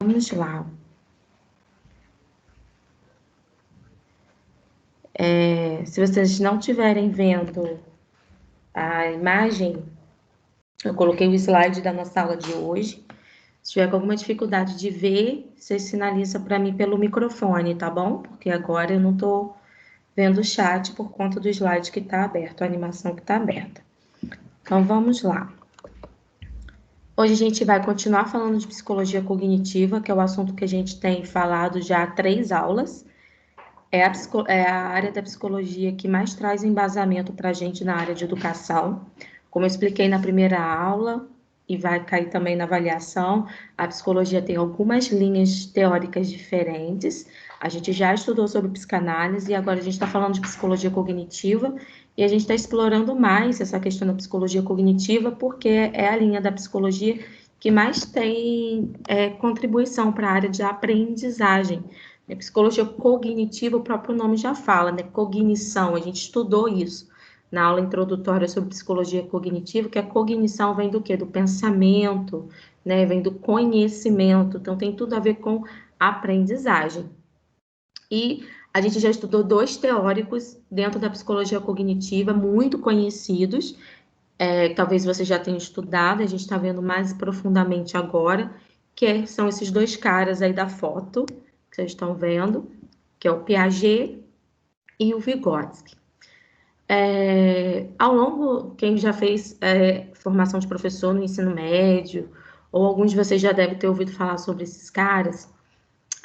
Vamos lá. Se vocês não estiverem vendo a imagem, eu coloquei o slide da nossa aula de hoje. Se tiver com alguma dificuldade de ver, você sinaliza para mim pelo microfone, tá bom? Porque agora eu não estou vendo o chat por conta do slide que está aberto, a animação que está aberta. Então, vamos lá. Hoje a gente vai continuar falando de psicologia cognitiva, que é o assunto que a gente tem falado já há 3 aulas. É a área da psicologia que mais traz embasamento para a gente na área de educação. Como eu expliquei na primeira aula, e vai cair também na avaliação, a psicologia tem algumas linhas teóricas diferentes. A gente já estudou sobre psicanálise e agora a gente está falando de psicologia cognitiva e a gente está explorando mais essa questão da psicologia cognitiva porque é a linha da psicologia que mais tem contribuição para a área de aprendizagem. Psicologia cognitiva, o próprio nome já fala, né? Cognição, a gente estudou isso na aula introdutória sobre psicologia cognitiva, que a cognição vem do quê? Do pensamento, né? Vem do conhecimento, então tem tudo a ver com aprendizagem. E a gente já estudou 2 teóricos dentro da psicologia cognitiva, muito conhecidos, talvez você já tenha estudado, a gente está vendo mais profundamente agora, são esses 2 caras aí da foto, que vocês estão vendo, que é o Piaget e o Vygotsky. Ao longo, quem já fez formação de professor no ensino médio, ou alguns de vocês já devem ter ouvido falar sobre esses caras,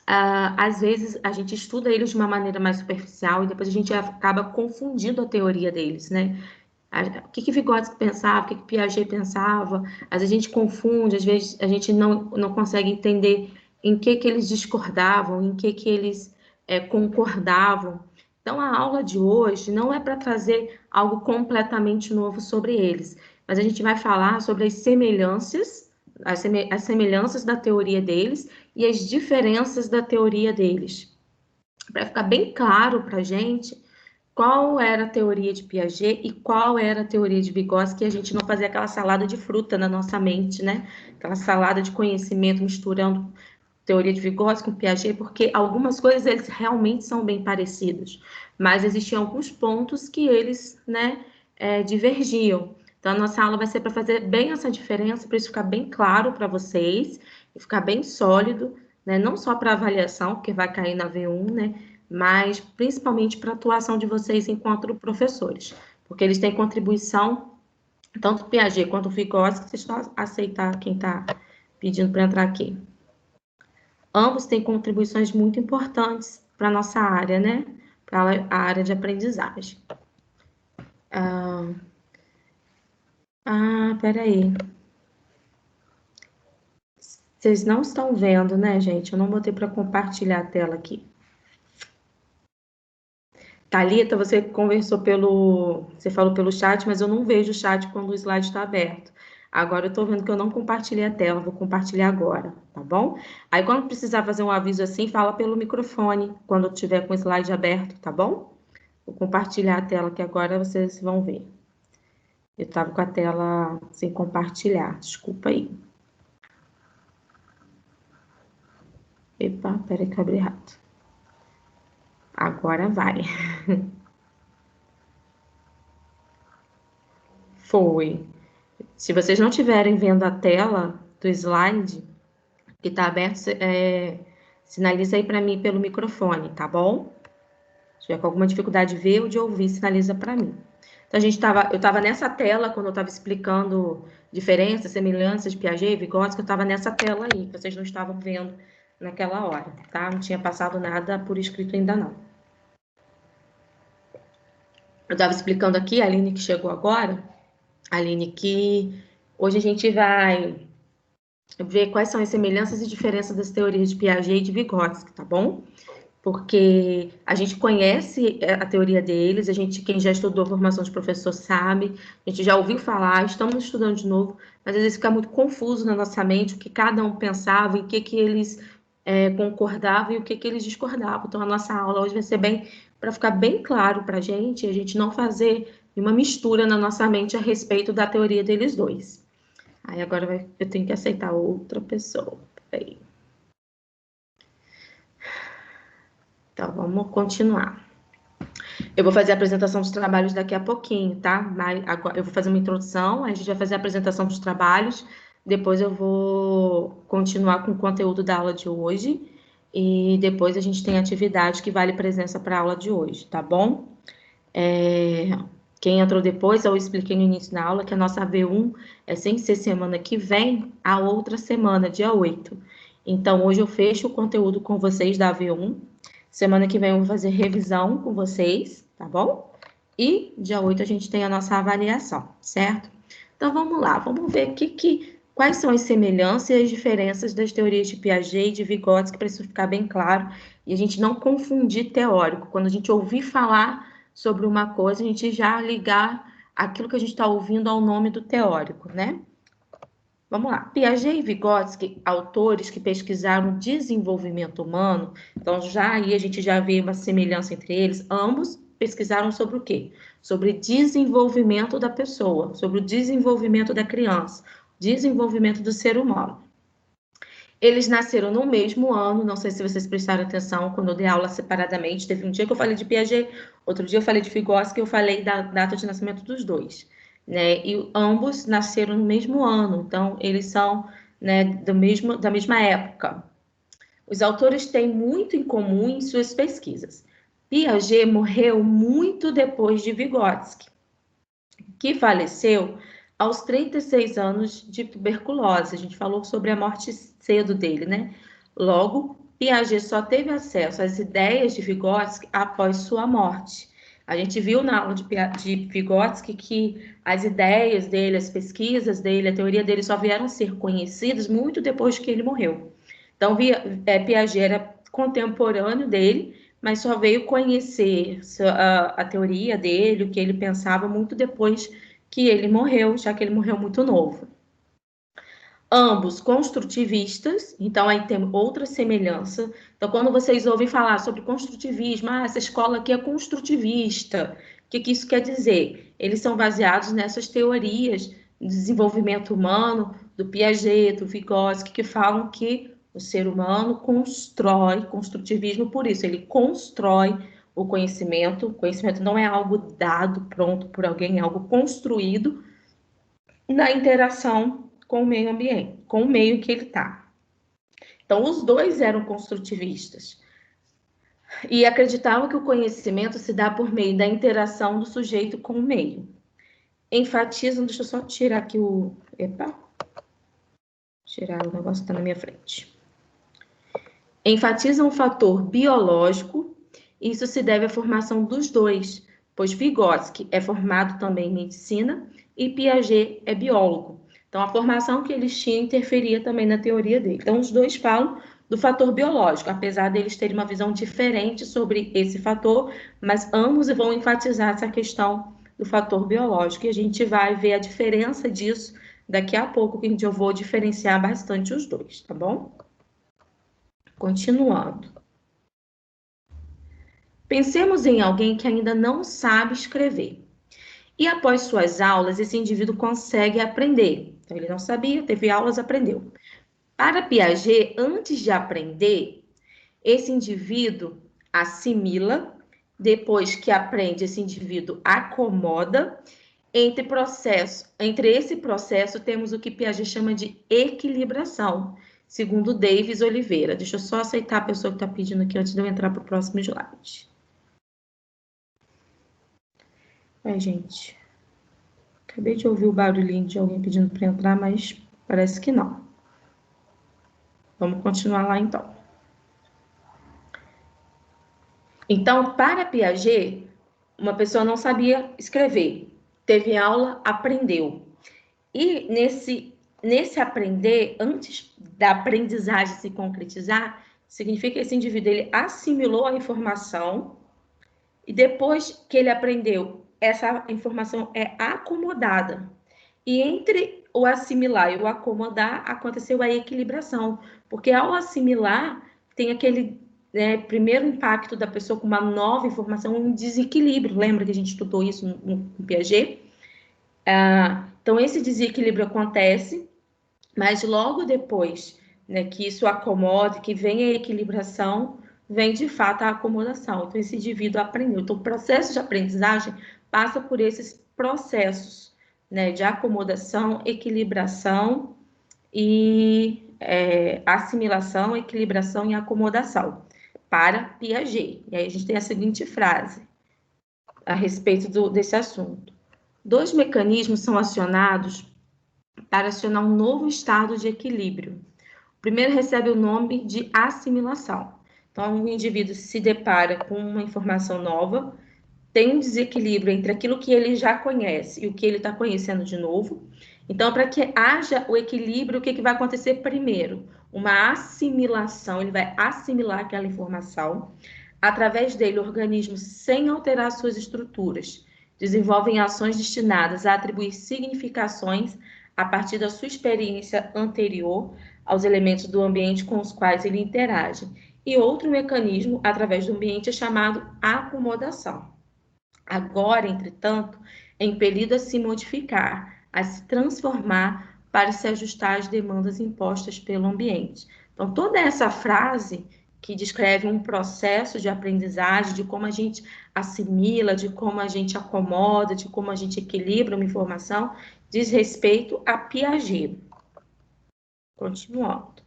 às vezes a gente estuda eles de uma maneira mais superficial e depois a gente acaba confundindo a teoria deles, né? O que Vygotsky pensava, o que Piaget pensava, às vezes a gente confunde, às vezes a gente não consegue entender em que eles discordavam, em que eles concordavam. Então, a aula de hoje não é para trazer algo completamente novo sobre eles, mas a gente vai falar sobre as semelhanças, as semelhanças da teoria deles e as diferenças da teoria deles. Para ficar bem claro para a gente qual era a teoria de Piaget e qual era a teoria de Vygotsky, que a gente não fazia aquela salada de fruta na nossa mente, né? Aquela salada de conhecimento misturando teoria de Vygotsky com Piaget, porque algumas coisas eles realmente são bem parecidos, mas existiam alguns pontos que eles, né, divergiam. Então, a nossa aula vai ser para fazer bem essa diferença, para isso ficar bem claro para vocês, e ficar bem sólido, né, não só para avaliação, porque vai cair na V1, né, mas principalmente para a atuação de vocês enquanto professores, porque eles têm contribuição, tanto Piaget quanto Vygotsky, vocês só aceitar quem está pedindo para entrar aqui. Ambos têm contribuições muito importantes para a nossa área, né? Para a área de aprendizagem. Peraí. Vocês não estão vendo, né, gente? Eu não botei para compartilhar a tela aqui. Thalita, você falou pelo chat, mas eu não vejo o chat quando o slide está aberto. Agora eu estou vendo que eu não compartilhei a tela, vou compartilhar agora, tá bom? Aí quando precisar fazer um aviso assim, fala pelo microfone, quando eu tiver com o slide aberto, tá bom? Vou compartilhar a tela que agora vocês vão ver. Eu estava com a tela sem compartilhar, desculpa aí. Epa, peraí que eu abri errado. Agora vai. Foi. Se vocês não estiverem vendo a tela do slide que está aberto, sinaliza aí para mim pelo microfone, tá bom? Se tiver com alguma dificuldade de ver ou de ouvir, sinaliza para mim. Então, eu estava nessa tela quando eu estava explicando diferenças, semelhanças de Piaget e Vygotsky, eu estava nessa tela aí, que vocês não estavam vendo naquela hora, tá? Não tinha passado nada por escrito ainda não. Eu estava explicando aqui, a Aline que chegou agora, Aline, que hoje a gente vai ver quais são as semelhanças e diferenças das teorias de Piaget e de Vygotsky, tá bom? Porque a gente conhece a teoria deles, quem já estudou formação de professor sabe, a gente já ouviu falar, estamos estudando de novo, mas às vezes fica muito confuso na nossa mente o que cada um pensava, em que eles concordavam e o que eles discordavam. Então, a nossa aula hoje vai ser para ficar bem claro para a gente não fazer uma mistura na nossa mente a respeito da teoria deles dois. Aí agora eu tenho que aceitar outra pessoa. Peraí. Então, vamos continuar. Eu vou fazer a apresentação dos trabalhos daqui a pouquinho, tá? Mas agora eu vou fazer uma introdução, aí a gente vai fazer a apresentação dos trabalhos, depois eu vou continuar com o conteúdo da aula de hoje, e depois a gente tem atividade que vale presença para a aula de hoje, tá bom? Quem entrou depois, eu expliquei no início da aula que a nossa V1 é sem ser semana que vem, a outra semana, dia 8. Então, hoje eu fecho o conteúdo com vocês da V1. Semana que vem eu vou fazer revisão com vocês, tá bom? E dia 8 a gente tem a nossa avaliação, certo? Então, vamos lá, vamos ver quais são as semelhanças e as diferenças das teorias de Piaget e de Vygotsky, para isso ficar bem claro, e a gente não confundir teórico. Quando a gente ouvir falar sobre uma coisa, a gente já ligar aquilo que a gente está ouvindo ao nome do teórico, né? Vamos lá. Piaget e Vygotsky, autores que pesquisaram desenvolvimento humano, então já aí a gente já vê uma semelhança entre eles. Ambos pesquisaram sobre o quê? Sobre desenvolvimento da pessoa, sobre o desenvolvimento da criança, desenvolvimento do ser humano. Eles nasceram no mesmo ano, não sei se vocês prestaram atenção quando eu dei aula separadamente. Teve um dia que eu falei de Piaget, outro dia eu falei de Vygotsky, eu falei da data de nascimento dos dois, né? E ambos nasceram no mesmo ano, então eles são, né, da mesma época. Os autores têm muito em comum em suas pesquisas. Piaget morreu muito depois de Vygotsky, que faleceu aos 36 anos de tuberculose. A gente falou sobre a morte cedo dele, né? Logo, Piaget só teve acesso às ideias de Vygotsky após sua morte. A gente viu na aula de Vygotsky que as ideias dele, as pesquisas dele, a teoria dele só vieram ser conhecidas muito depois que ele morreu. Então, Piaget era contemporâneo dele, mas só veio conhecer a teoria dele, o que ele pensava, muito depois que ele morreu, já que ele morreu muito novo. Ambos construtivistas, então aí tem outra semelhança. Então, quando vocês ouvem falar sobre construtivismo, essa escola aqui é construtivista, o que isso quer dizer? Eles são baseados nessas teorias de desenvolvimento humano, do Piaget, do Vygotsky, que falam que o ser humano constrói, construtivismo por isso, ele constrói o conhecimento não é algo dado, pronto por alguém, é algo construído na interação com o meio ambiente, com o meio que ele está. Então, os dois eram construtivistas e acreditavam que o conhecimento se dá por meio da interação do sujeito com o meio. Enfatizam, deixa eu só tirar aqui o... Epa! Tirar o negócio que está na minha frente. Enfatizam o fator biológico, e isso se deve à formação dos dois, pois Vygotsky é formado também em medicina e Piaget é biólogo. Então, a formação que eles tinham interferia também na teoria dele. Então, os dois falam do fator biológico, apesar deles terem uma visão diferente sobre esse fator, mas ambos vão enfatizar essa questão do fator biológico, e a gente vai ver a diferença disso daqui a pouco, que eu vou diferenciar bastante os dois, tá bom? Continuando. Pensemos em alguém que ainda não sabe escrever. E após suas aulas, esse indivíduo consegue aprender. Então, ele não sabia, teve aulas, aprendeu. Para Piaget, antes de aprender, esse indivíduo assimila, depois que aprende, esse indivíduo acomoda. Entre esse processo, temos o que Piaget chama de equilibração, segundo Davis Oliveira. Deixa eu só aceitar a pessoa que está pedindo aqui antes de eu entrar para o próximo slide. Gente, acabei de ouvir o barulhinho de alguém pedindo para entrar, mas parece que não. Vamos continuar lá, então. Então, para Piaget, uma pessoa não sabia escrever, teve aula, aprendeu. E nesse aprender, antes da aprendizagem se concretizar, significa que esse indivíduo ele assimilou a informação e depois que ele aprendeu, essa informação é acomodada. E entre o assimilar e o acomodar, aconteceu a equilibração. Porque ao assimilar, tem aquele primeiro impacto da pessoa com uma nova informação, um desequilíbrio. Lembra que a gente estudou isso no Piaget? Então, esse desequilíbrio acontece, mas logo depois que isso acomode, que vem a equilibração, vem de fato a acomodação. Então, esse indivíduo aprendeu. Então, o processo de aprendizagem passa por esses processos, né, de acomodação, equilibração e assimilação, equilibração e acomodação, para Piaget. E aí a gente tem a seguinte frase a respeito desse assunto. Dois mecanismos são acionados para acionar um novo estado de equilíbrio. O primeiro recebe o nome de assimilação. Então, o indivíduo se depara com uma informação nova, tem um desequilíbrio entre aquilo que ele já conhece e o que ele está conhecendo de novo. Então, para que haja o equilíbrio, o que vai acontecer primeiro? Uma assimilação, ele vai assimilar aquela informação. Através dele, o organismo, sem alterar suas estruturas, desenvolvem ações destinadas a atribuir significações a partir da sua experiência anterior aos elementos do ambiente com os quais ele interage. E outro mecanismo, através do ambiente, é chamado acomodação. Agora, entretanto, é impelido a se modificar, a se transformar para se ajustar às demandas impostas pelo ambiente. Então, toda essa frase que descreve um processo de aprendizagem, de como a gente assimila, de como a gente acomoda, de como a gente equilibra uma informação, diz respeito a Piaget. Continuando.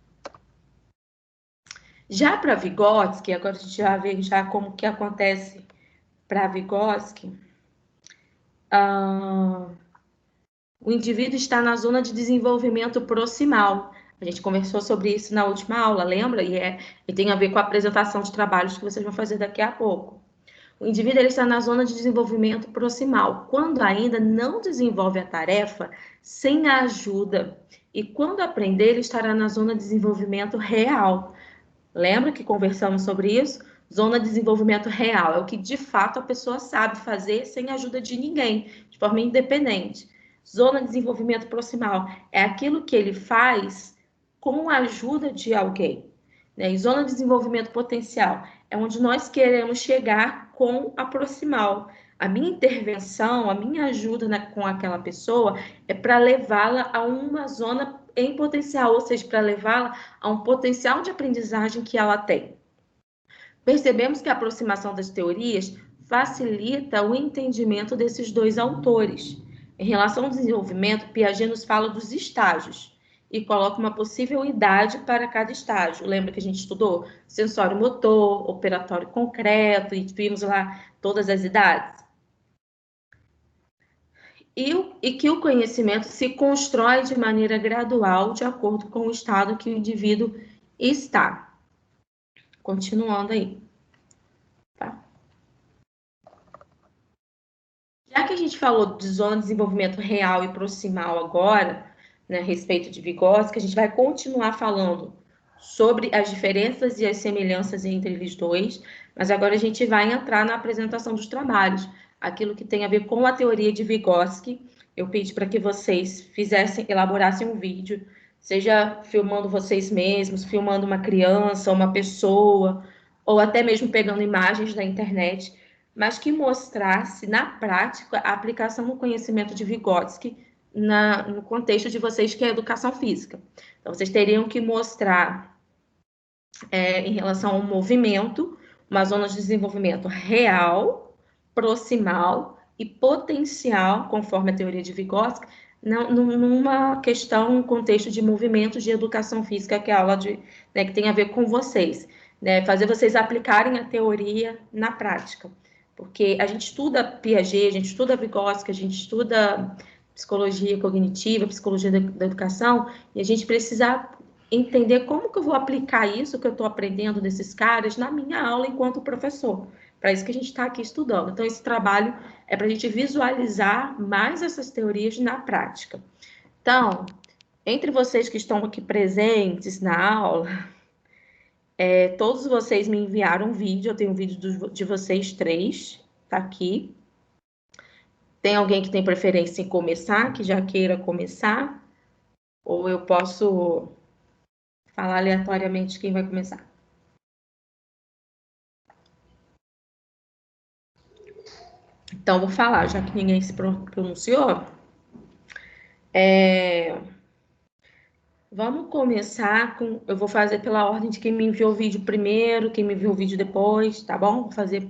Já para Vygotsky, agora a gente já vê já como que acontece para Vygotsky, o indivíduo está na zona de desenvolvimento proximal. A gente conversou sobre isso na última aula, lembra? E tem a ver com a apresentação de trabalhos que vocês vão fazer daqui a pouco. O indivíduo ele está na zona de desenvolvimento proximal, quando ainda não desenvolve a tarefa sem a ajuda. E quando aprender, ele estará na zona de desenvolvimento real. Lembra que conversamos sobre isso? Zona de desenvolvimento real é o que de fato a pessoa sabe fazer sem a ajuda de ninguém, de forma independente. Zona de desenvolvimento proximal é aquilo que ele faz com a ajuda de alguém. Né? E zona de desenvolvimento potencial é onde nós queremos chegar com a proximal. A minha intervenção, a minha ajuda com aquela pessoa é para levá-la a uma zona em potencial, ou seja, para levá-la a um potencial de aprendizagem que ela tem. Percebemos que a aproximação das teorias facilita o entendimento desses dois autores. Em relação ao desenvolvimento, Piaget nos fala dos estágios e coloca uma possível idade para cada estágio. Lembra que a gente estudou sensório motor, operatório concreto e vimos lá todas as idades? E que o conhecimento se constrói de maneira gradual de acordo com o estado que o indivíduo está. Continuando aí. Tá? Já que a gente falou de zona de desenvolvimento real e proximal agora, né, a respeito de Vygotsky, a gente vai continuar falando sobre as diferenças e as semelhanças entre eles dois, mas agora a gente vai entrar na apresentação dos trabalhos, aquilo que tem a ver com a teoria de Vygotsky. Eu pedi para que vocês elaborassem um vídeo, seja filmando vocês mesmos, filmando uma criança, uma pessoa, ou até mesmo pegando imagens da internet, mas que mostrasse na prática a aplicação do conhecimento de Vygotsky no contexto de vocês, que é a educação física. Então, vocês teriam que mostrar, em relação ao movimento, uma zona de desenvolvimento real, proximal e potencial, conforme a teoria de Vygotsky, numa questão, um contexto de movimento de educação física, que é a aula né, que tem a ver com vocês. Né, fazer vocês aplicarem a teoria na prática. Porque a gente estuda Piaget, a gente estuda Vygotsky, a gente estuda psicologia cognitiva, psicologia da educação, e a gente precisa entender como que eu vou aplicar isso que eu estou aprendendo desses caras na minha aula enquanto professor. Para isso que a gente está aqui estudando. Então, esse trabalho é para a gente visualizar mais essas teorias na prática. Então, entre vocês que estão aqui presentes na aula, todos vocês me enviaram um vídeo, eu tenho um vídeo de vocês três, tá aqui. Tem alguém que tem preferência em começar, que já queira começar? Ou eu posso falar aleatoriamente quem vai começar? Então, vou falar, já que ninguém se pronunciou. Vamos começar com... Eu vou fazer pela ordem de quem me enviou o vídeo primeiro, quem me enviou o vídeo depois, tá bom? Vou fazer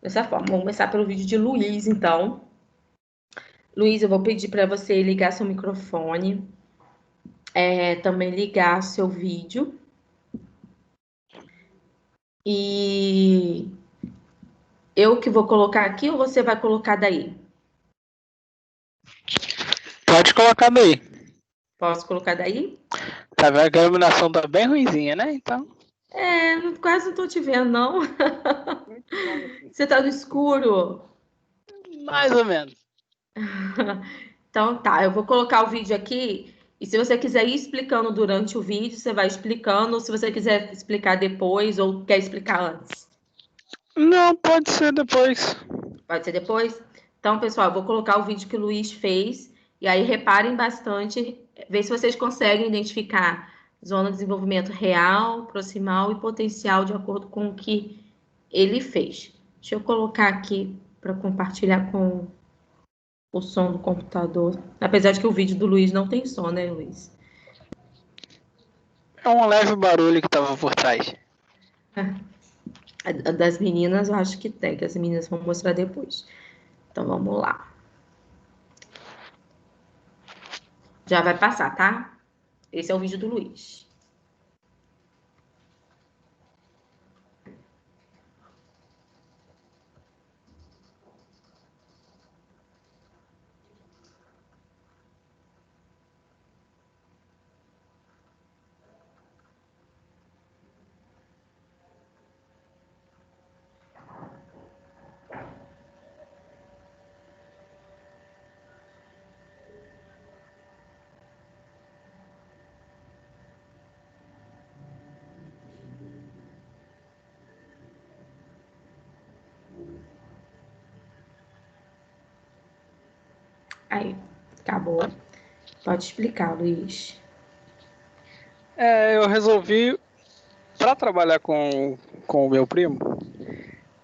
dessa forma. Vamos começar pelo vídeo de Luiz, então. Luiz, eu vou pedir para você ligar seu microfone, também ligar seu vídeo. E eu que vou colocar aqui ou você vai colocar daí? Pode colocar daí. Posso colocar daí? Tá vendo que a iluminação tá bem ruinzinha, né? Então. Quase não tô te vendo, não. Você tá no escuro? Mais ou menos. Então tá, eu vou colocar o vídeo aqui. E se você quiser ir explicando durante o vídeo, você vai explicando. Ou se você quiser explicar depois ou quer explicar antes. Não, pode ser depois. Pode ser depois? Então, pessoal, eu vou colocar o vídeo que o Luiz fez. E aí reparem bastante, vê se vocês conseguem identificar zona de desenvolvimento real, proximal e potencial de acordo com o que ele fez. Deixa eu colocar aqui para compartilhar com o som do computador. Apesar de que o vídeo do Luiz não tem som, né, Luiz? É um leve barulho que tava por trás. A das meninas, eu acho que tem, que as meninas vão mostrar depois. Então, vamos lá. Já vai passar, tá? Esse é o vídeo do Luiz. Aí, acabou. Pode explicar, Luiz. Eu resolvi, para trabalhar com o meu primo,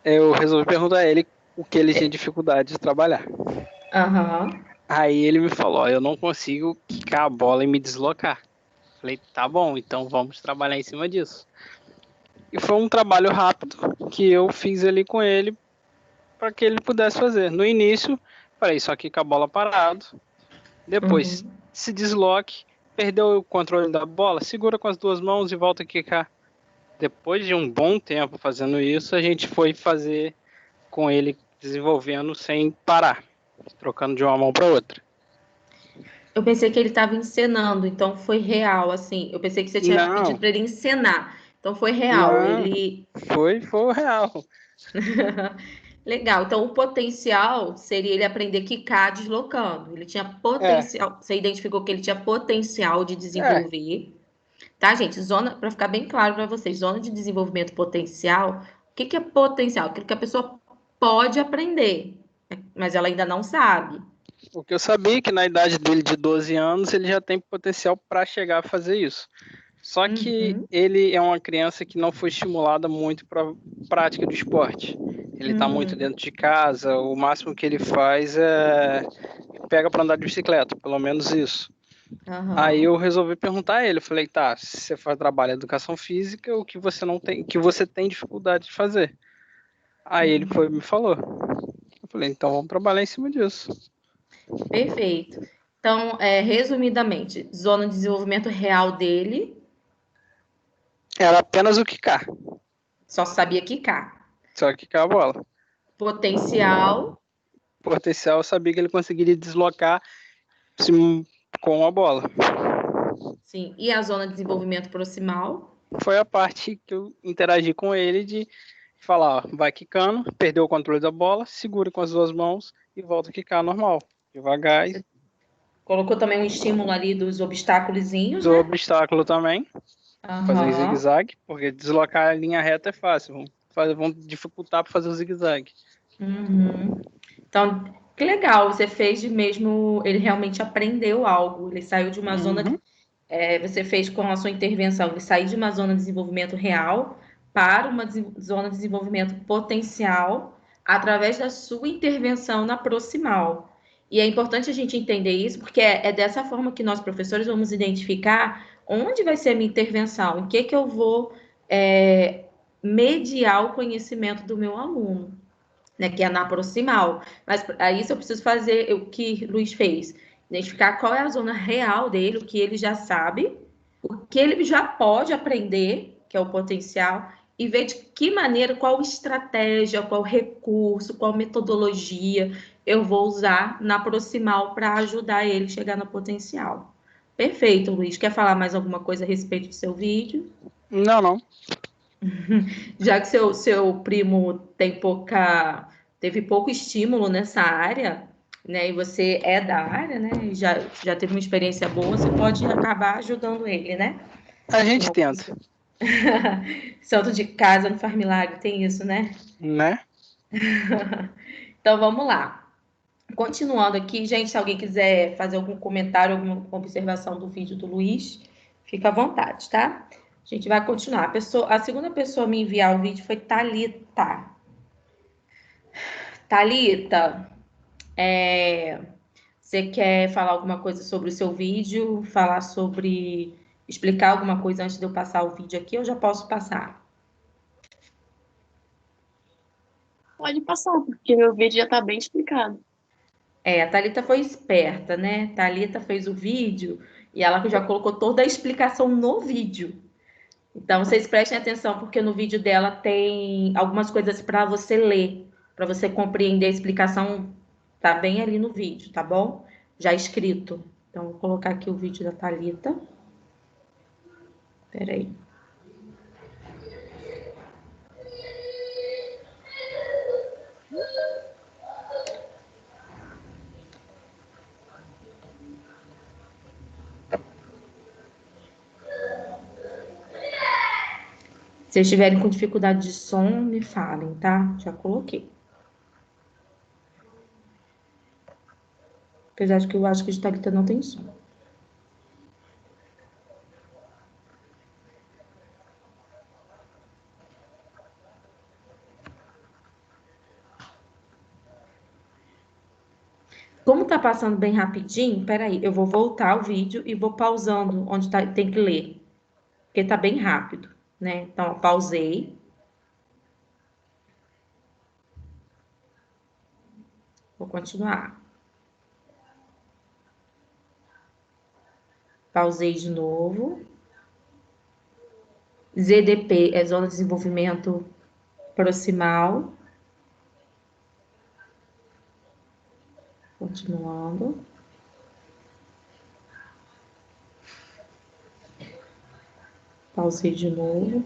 eu resolvi perguntar a ele o que ele tinha dificuldade de trabalhar. Aham. Aí ele me falou, eu não consigo quicar a bola e me deslocar. Falei, tá bom, então vamos trabalhar em cima disso. E foi um trabalho rápido que eu fiz ali com ele para que ele pudesse fazer. No início, falei, só quica a bola parado. Depois, se desloque, perdeu o controle da bola, segura com as duas mãos e volta a quicar. Depois de um bom tempo fazendo isso, a gente foi fazer com ele desenvolvendo sem parar, trocando de uma mão para outra. Eu pensei que ele estava encenando, então foi real, assim. Eu pensei que você tinha pedido Não, para ele encenar. Então foi real. não, Ele. foi o real. Legal. Então o potencial seria ele aprender a quicar deslocando. Ele tinha É, potencial. Você identificou que ele tinha potencial de é, desenvolver. Tá, gente? Zona, para ficar bem claro para vocês, zona de desenvolvimento potencial. O que que é potencial? Aquilo que a pessoa pode aprender, mas ela ainda não sabe. porque eu sabia que na idade dele de 12 anos ele já tem potencial para chegar a fazer isso. Só que Uhum. ele é uma criança que não foi estimulada muito para a prática do esporte. Ele está muito Hum. dentro de casa, o máximo que ele faz é pega para andar de bicicleta, pelo menos isso. Aí Aham. eu resolvi perguntar a ele, falei, tá, se você faz trabalho em educação física, o que você não tem, que você tem dificuldade de fazer? Aí ele foi e me falou. Eu falei, então vamos trabalhar em cima disso. Perfeito. Então, resumidamente, zona de desenvolvimento real dele, Era apenas o quicar, só sabia quicar. só quicar a bola. Potencial, Potencial, eu sabia que ele conseguiria deslocar com a bola. sim. E a zona de desenvolvimento proximal? Foi a parte que eu interagi com ele de falar, ó, vai quicando, perdeu o controle da bola, segura com as duas mãos e volta a quicar normal, devagar. Você colocou também um estímulo ali dos obstáculozinhos, Do né? obstáculo também, fazer em Aham. zigue-zague, porque deslocar a linha reta é fácil, vão dificultar para fazer o zigue-zague. Uhum. Então, que legal, você fez de mesmo, ele realmente aprendeu algo, ele saiu de uma zona, Uhum. você fez com a sua intervenção, ele saiu de uma zona de desenvolvimento real para uma zona de desenvolvimento potencial através da sua intervenção na proximal. E é importante a gente entender isso, porque é dessa forma que nós, professores, vamos identificar onde vai ser a minha intervenção? Em que eu vou mediar o conhecimento do meu aluno, né? Que é na proximal. Mas para isso eu preciso fazer o que o Luiz fez. Identificar qual é a zona real dele, o que ele já sabe, o que ele já pode aprender, que é o potencial, e ver de que maneira, qual estratégia, qual recurso, qual metodologia eu vou usar na proximal para ajudar ele a chegar no potencial. Perfeito, Luiz. Quer falar mais alguma coisa a respeito do seu vídeo? Não, não. Já que seu primo teve pouco estímulo nessa área, né? E você é da área, né? E já teve uma experiência boa, você pode acabar ajudando ele, né? A Em gente algumas tenta, coisas. Santo de casa não faz milagre, tem isso, né? né? Então vamos lá. Continuando aqui, gente, se alguém quiser fazer algum comentário, alguma observação do vídeo do Luiz, fica à vontade, tá? A gente vai continuar. A segunda pessoa a me enviar o vídeo foi Thalita. Thalita, você quer falar alguma coisa sobre o seu vídeo? Falar sobre. Explicar alguma coisa antes de eu passar o vídeo aqui? Eu já posso passar. Pode passar, porque meu vídeo já está bem explicado. A Thalita foi esperta, né? Thalita fez o vídeo e ela já colocou toda a explicação no vídeo. Então, vocês prestem atenção, porque no vídeo dela tem algumas coisas para você ler, para você compreender a explicação, tá bem ali no vídeo, tá bom? Já escrito. Então, vou colocar aqui o vídeo da Thalita. Peraí. Se vocês estiverem com dificuldade de som, me falem, tá? Já coloquei. Apesar de que eu acho que de Thalita não tem som. Como tá passando bem rapidinho, peraí, eu vou voltar o vídeo e vou pausando onde tem que ler. Porque tá bem rápido, né? Então, eu pausei. Vou continuar. Pausei de novo. ZDP é Zona de Desenvolvimento Proximal. Continuando. Pausei de novo.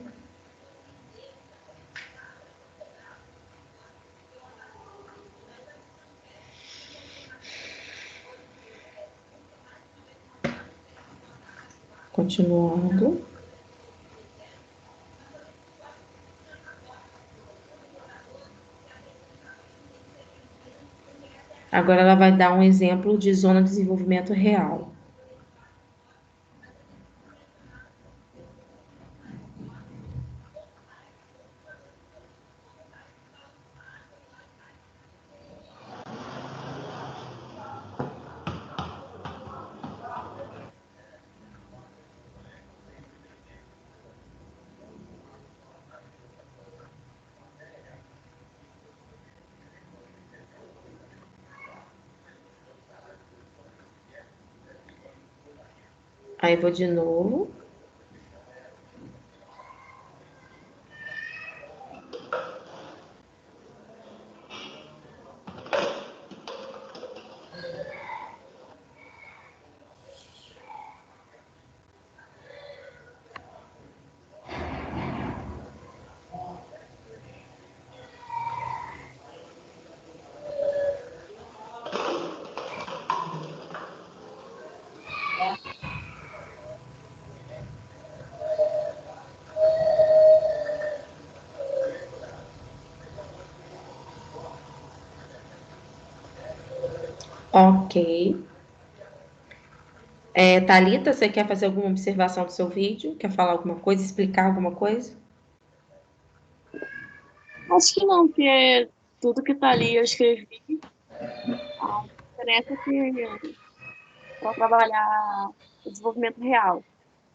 Continuando. Agora ela vai dar um exemplo de zona de desenvolvimento real. Aí vou de novo. Ok. Thalita, você quer fazer alguma observação do seu vídeo? Quer falar alguma coisa, explicar alguma coisa? Acho que não, porque tudo que tá ali eu escrevi. A diferença é que para trabalhar o desenvolvimento real.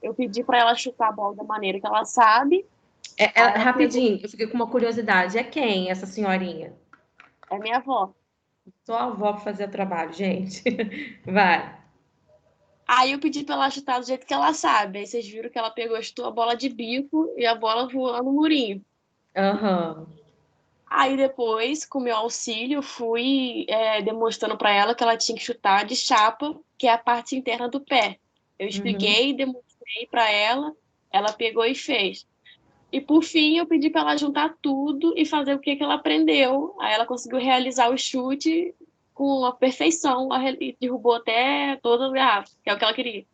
Eu pedi para ela chutar a bola da maneira que ela sabe. Aí ela pegou, Rapidinho, eu fiquei com uma curiosidade. É quem essa senhorinha? é minha avó. Sou a avó para fazer o trabalho, gente. Vai. Aí eu pedi pra ela chutar do jeito que ela sabe. Aí vocês viram que ela pegou, chutou a bola de bico e a bola voou no murinho. Aham. Aí depois, com meu auxílio, fui demonstrando pra ela que ela tinha que chutar de chapa, que é a parte interna do pé. Eu Uhum. expliquei, demonstrei pra ela, ela pegou e fez. E por fim, eu pedi pra ela juntar tudo e fazer o que que ela aprendeu. Aí ela conseguiu realizar o chute com a perfeição, e derrubou até todas as garrafas, que é o que ela queria.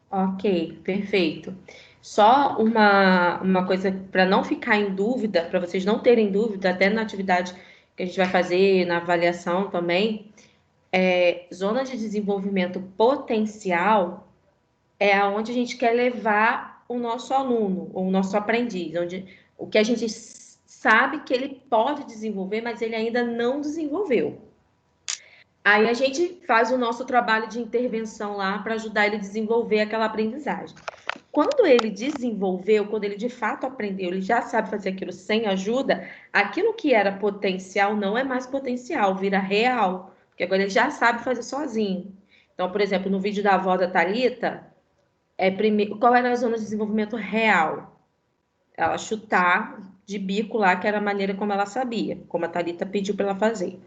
Ok, perfeito. Só uma coisa para não ficar em dúvida, para vocês não terem dúvida, até na atividade que a gente vai fazer, na avaliação também, zona de desenvolvimento potencial é aonde a gente quer levar o nosso aluno, ou o nosso aprendiz, onde o que a gente sabe que ele pode desenvolver, mas ele ainda não desenvolveu. Aí a gente faz o nosso trabalho de intervenção lá para ajudar ele a desenvolver aquela aprendizagem. Quando ele desenvolveu, quando ele de fato aprendeu, ele já sabe fazer aquilo sem ajuda, aquilo que era potencial não é mais potencial, vira real, porque agora ele já sabe fazer sozinho. Então, por exemplo, no vídeo da avó da Thalita, qual era a zona de desenvolvimento real? Ela chutar de bico lá, que era a maneira como ela sabia, como a Thalita pediu para ela fazer.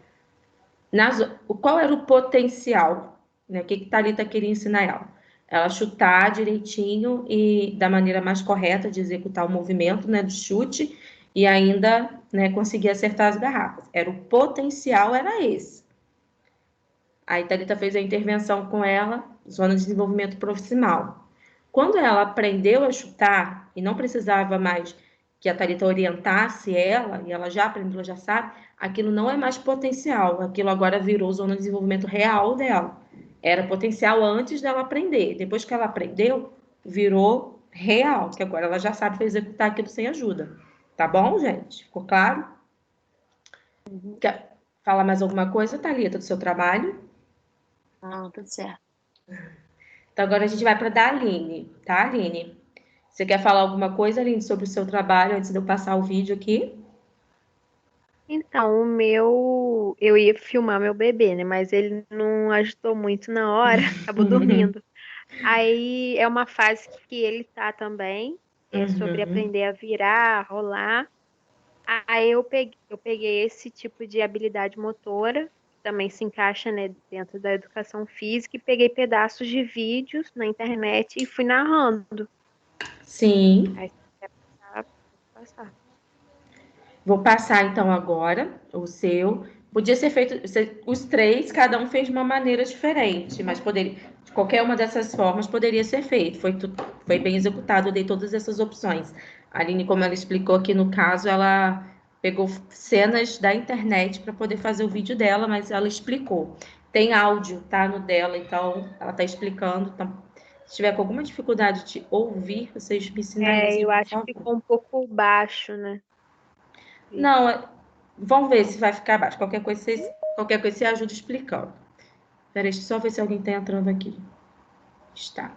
Qual era o potencial? Né? O que que Thalita queria ensinar ela? Ela chutar direitinho e da maneira mais correta de executar o movimento, né, do chute e ainda, né, conseguir acertar as garrafas. Era o potencial, era esse. Aí Thalita fez a intervenção com ela, zona de desenvolvimento proximal. Quando ela aprendeu a chutar e não precisava mais que a Thalita orientasse ela, e ela já aprendeu, ela já sabe, aquilo não é mais potencial, aquilo agora virou zona de desenvolvimento real dela. Era potencial antes dela aprender. Depois que ela aprendeu, virou real, que agora ela já sabe executar aquilo sem ajuda. Tá bom, gente? Ficou claro? Quer falar mais alguma coisa, Thalita, do seu trabalho? Ah, tudo certo. Então, agora a gente vai para da Aline, tá, Aline? Você quer falar alguma coisa, Aline, sobre o seu trabalho antes de eu passar o vídeo aqui? Então, eu ia filmar meu bebê, né? Mas ele não ajudou muito na hora, acabou dormindo. Aí é uma fase que ele tá também, é sobre Uhum. aprender a virar, rolar. Aí eu peguei esse tipo de habilidade motora, que também se encaixa, né, dentro da educação física, e peguei pedaços de vídeos na internet e fui narrando. Sim. Aí se quiser passar, pode passar. Vou passar então agora o seu. Podia ser feito os três, cada um fez de uma maneira diferente, mas poderia, de qualquer uma dessas formas poderia ser feito. Foi bem executado, eu dei todas essas opções. A Aline, como ela explicou aqui no caso, ela pegou cenas da internet para poder fazer o vídeo dela, mas ela explicou. Tem áudio, tá, no dela, então ela tá explicando. Então, se tiver com alguma dificuldade de ouvir, vocês me É, sinalizem, eu por acho que favor. ficou um pouco baixo, né? Vídeo. Não, vamos ver se vai ficar abaixo. Qualquer coisa você ajuda explicando. Peraí, deixa eu só ver se alguém está entrando aqui. Está.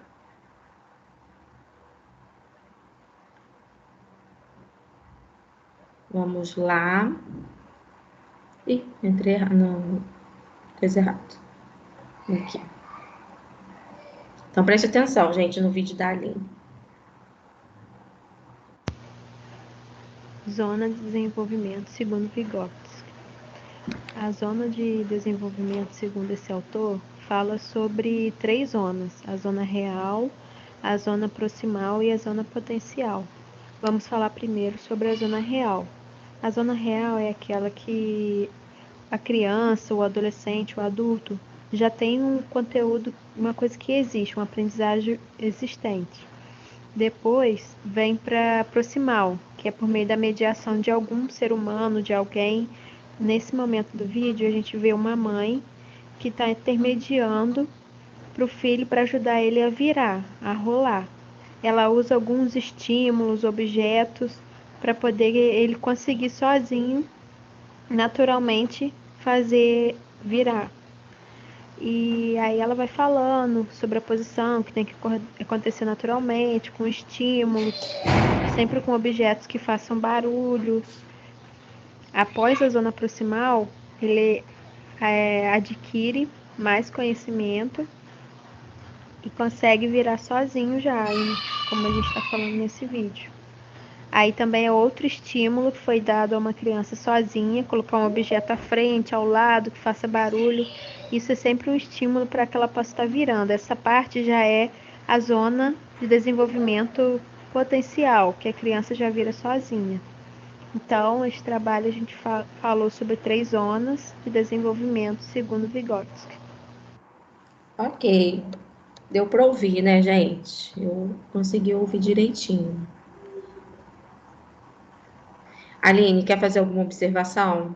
Vamos lá. Ih, entrei errado. Não, coisa errada. Aqui. Então preste atenção, gente, no vídeo da Aline. Zona de desenvolvimento segundo Vygotsky. A zona de desenvolvimento, segundo esse autor, fala sobre três zonas: a zona real, a zona proximal e a zona potencial. Vamos falar primeiro sobre a zona real. A zona real é aquela que a criança, o adolescente, o adulto já tem um conteúdo, uma coisa que existe, uma aprendizagem existente. Depois vem para proximal, que é por meio da mediação de algum ser humano, de alguém. Nesse momento do vídeo, a gente vê uma mãe que está intermediando para o filho para ajudar ele a virar, a rolar. Ela usa alguns estímulos, objetos, para poder ele conseguir sozinho, naturalmente, fazer virar. E aí ela vai falando sobre a posição, que tem que acontecer naturalmente, com estímulos, sempre com objetos que façam barulho. Após a zona proximal, ele adquire mais conhecimento e consegue virar sozinho já, como a gente está falando nesse vídeo. Aí também é outro estímulo que foi dado a uma criança sozinha, colocar um objeto à frente, ao lado, que faça barulho. Isso é sempre um estímulo para que ela possa estar virando. Essa parte já é a zona de desenvolvimento potencial, que a criança já vira sozinha. Então, esse trabalho a gente falou sobre 3 zonas de desenvolvimento segundo Vygotsky. Ok. Deu para ouvir, né, gente? Eu consegui ouvir direitinho. Aline, quer fazer alguma observação?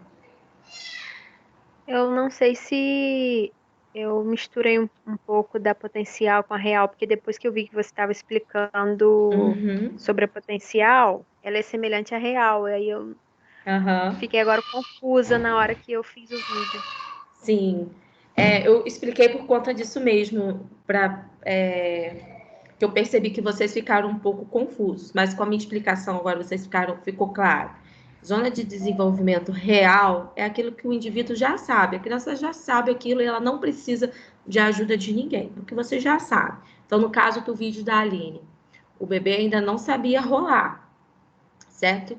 Eu não sei se eu misturei um pouco da potencial com a real, porque depois que eu vi que você estava explicando Uhum. sobre a potencial, ela é semelhante à real. Aí eu Aham. fiquei agora confusa na hora que eu fiz o vídeo. Sim. Eu expliquei por conta disso mesmo, que eu percebi que vocês ficaram um pouco confusos, mas com a minha explicação agora ficou claro. Zona de desenvolvimento real é aquilo que o indivíduo já sabe, a criança já sabe aquilo e ela não precisa de ajuda de ninguém, porque você já sabe. Então, no caso do vídeo da Aline, o bebê ainda não sabia rolar, certo?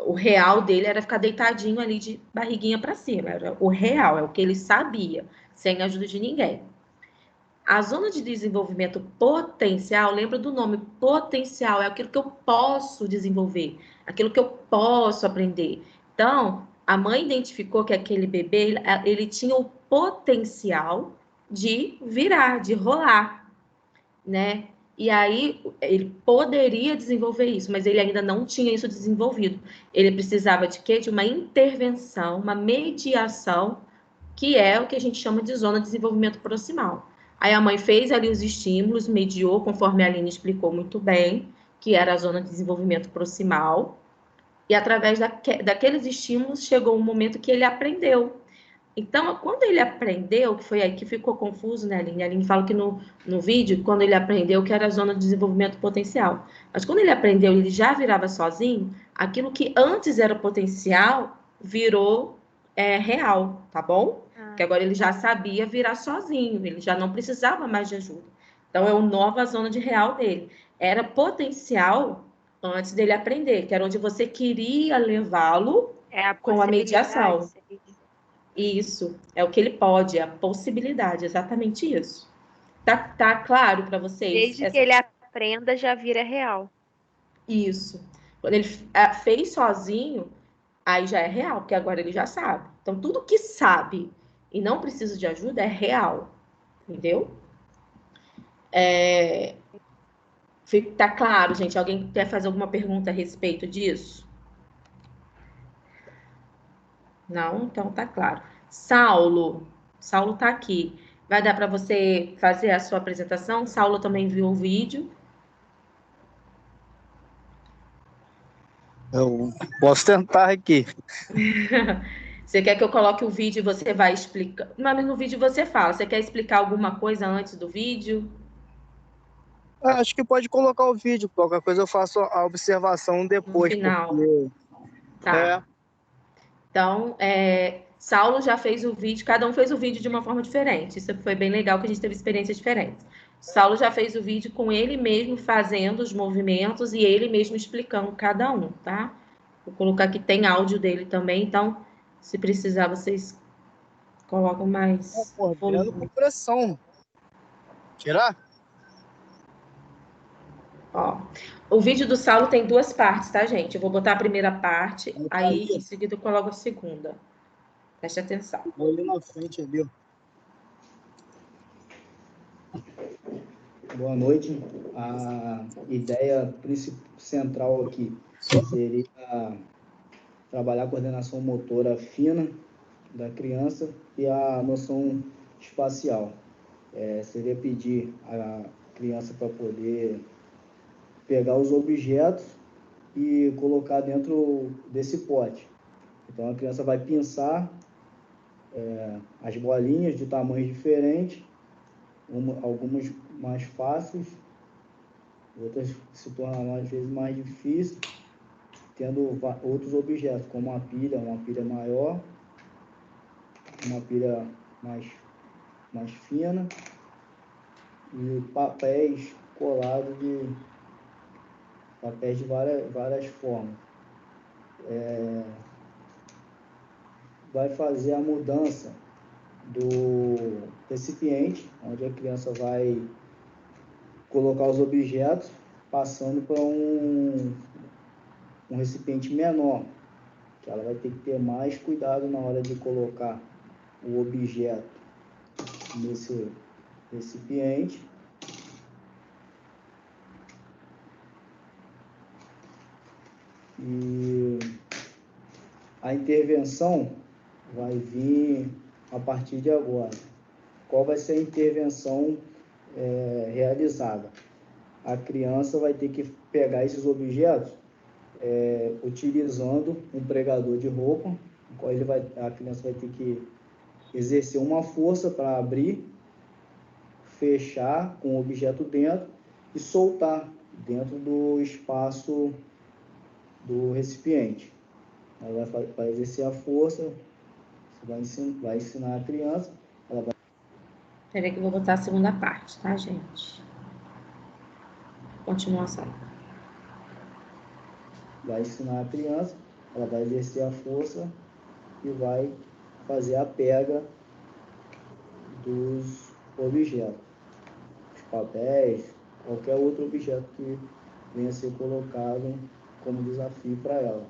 O real dele era ficar deitadinho ali de barriguinha para cima, era o real, é o que ele sabia, sem ajuda de ninguém. A zona de desenvolvimento potencial, lembra do nome, potencial, é aquilo que eu posso desenvolver, aquilo que eu posso aprender. Então, a mãe identificou que aquele bebê, ele tinha o potencial de virar, de rolar, né? E aí, ele poderia desenvolver isso, mas ele ainda não tinha isso desenvolvido. Ele precisava de quê? De uma intervenção, uma mediação, que é o que a gente chama de zona de desenvolvimento proximal. Aí a mãe fez ali os estímulos, mediou, conforme a Aline explicou muito bem, que era a zona de desenvolvimento proximal, e através daqueles estímulos chegou um momento que ele aprendeu. Então, quando ele aprendeu, que foi aí que ficou confuso, né, Aline? A Aline fala que no vídeo, quando ele aprendeu, que era a zona de desenvolvimento potencial. Mas quando ele aprendeu, ele já virava sozinho, aquilo que antes era potencial virou real, tá bom? Que agora ele já sabia virar sozinho, ele já não precisava mais de ajuda. Então, é uma nova zona de real dele. Era potencial antes dele aprender, que era onde você queria levá-lo É a com a possibilidade, mediação. seria. Isso, é o que ele pode, é a possibilidade, exatamente isso. Tá claro para vocês? Desde que ele aprenda, já vira real. Isso. Quando ele fez sozinho, aí já é real, porque agora ele já sabe. Então, tudo que sabe e não precisa de ajuda é real, entendeu? Tá claro, gente? Alguém quer fazer alguma pergunta a respeito disso? Não? Então tá claro. Saulo tá aqui. Vai dar para você fazer a sua apresentação? Saulo também viu o vídeo. Eu posso tentar aqui. Você quer que eu coloque o vídeo e você vai explicar? Mas no vídeo você fala. Você quer explicar alguma coisa antes do vídeo? Acho que pode colocar o vídeo. Qualquer coisa eu faço a observação No depois, final. porque Tá. Então, Saulo já fez o vídeo, cada um fez o vídeo de uma forma diferente. Isso foi bem legal, que a gente teve experiências diferentes. Saulo já fez o vídeo com ele mesmo fazendo os movimentos e ele mesmo explicando cada um, tá? Vou colocar aqui, tem áudio dele também, então, se precisar, vocês colocam mais coordenando com volume. pressão. Tirar? Ó, o vídeo do Saulo tem duas partes, tá, gente? Eu vou botar a primeira parte, aí em seguida eu coloco a segunda. Preste atenção. Vou ali na frente ali. Boa noite. A ideia central aqui seria trabalhar a coordenação motora fina da criança e a noção espacial. Seria pedir à criança para poder pegar os objetos e colocar dentro desse pote. Então, a criança vai pensar as bolinhas de tamanhos diferentes, algumas mais fáceis, outras se tornam às vezes mais difíceis, tendo outros objetos, como uma pilha maior, uma pilha mais fina, e papéis colados papéis de várias formas. Vai fazer a mudança do recipiente, onde a criança vai colocar os objetos, passando para um recipiente menor, que ela vai ter que ter mais cuidado na hora de colocar o objeto nesse recipiente. E a intervenção vai vir a partir de agora. Qual vai ser a intervenção realizada? A criança vai ter que pegar esses objetos utilizando um pregador de roupa, no qual a criança vai ter que exercer uma força para abrir, fechar com o objeto dentro e soltar dentro do espaço do recipiente. Ela vai exercer a força, você vai ensinar a criança. Espera aí que eu vou botar a segunda parte, tá, gente? Continuação. Vai ensinar a criança, ela vai exercer a força e vai fazer a pega dos objetos, os papéis, qualquer outro objeto que venha a ser colocado como desafio para ela.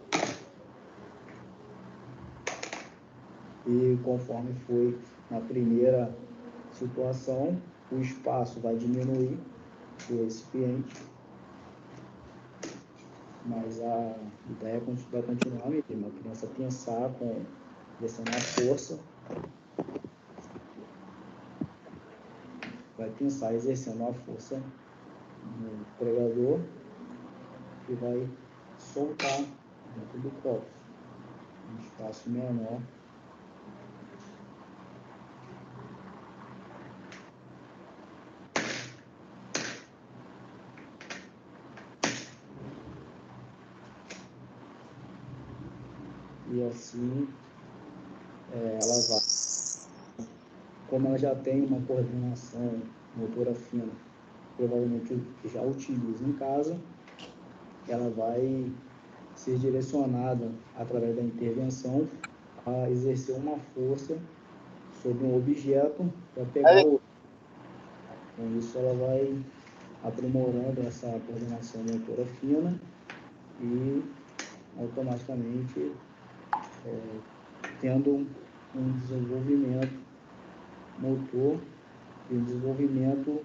E conforme foi na primeira situação, o espaço vai diminuir do recipiente, mas a ideia vai continuar mesmo, a criança pensar exercendo a força, vai pensar exercendo a força no pregador e vai soltar dentro do copo, um espaço menor. E assim, ela vai, como ela já tem uma coordenação motora fina, provavelmente já utiliza em casa, ela vai ser direcionada, através da intervenção, a exercer uma força sobre um objeto para pegar outro. Com isso, ela vai aprimorando essa coordenação motora fina e, automaticamente, tendo um desenvolvimento motor e um desenvolvimento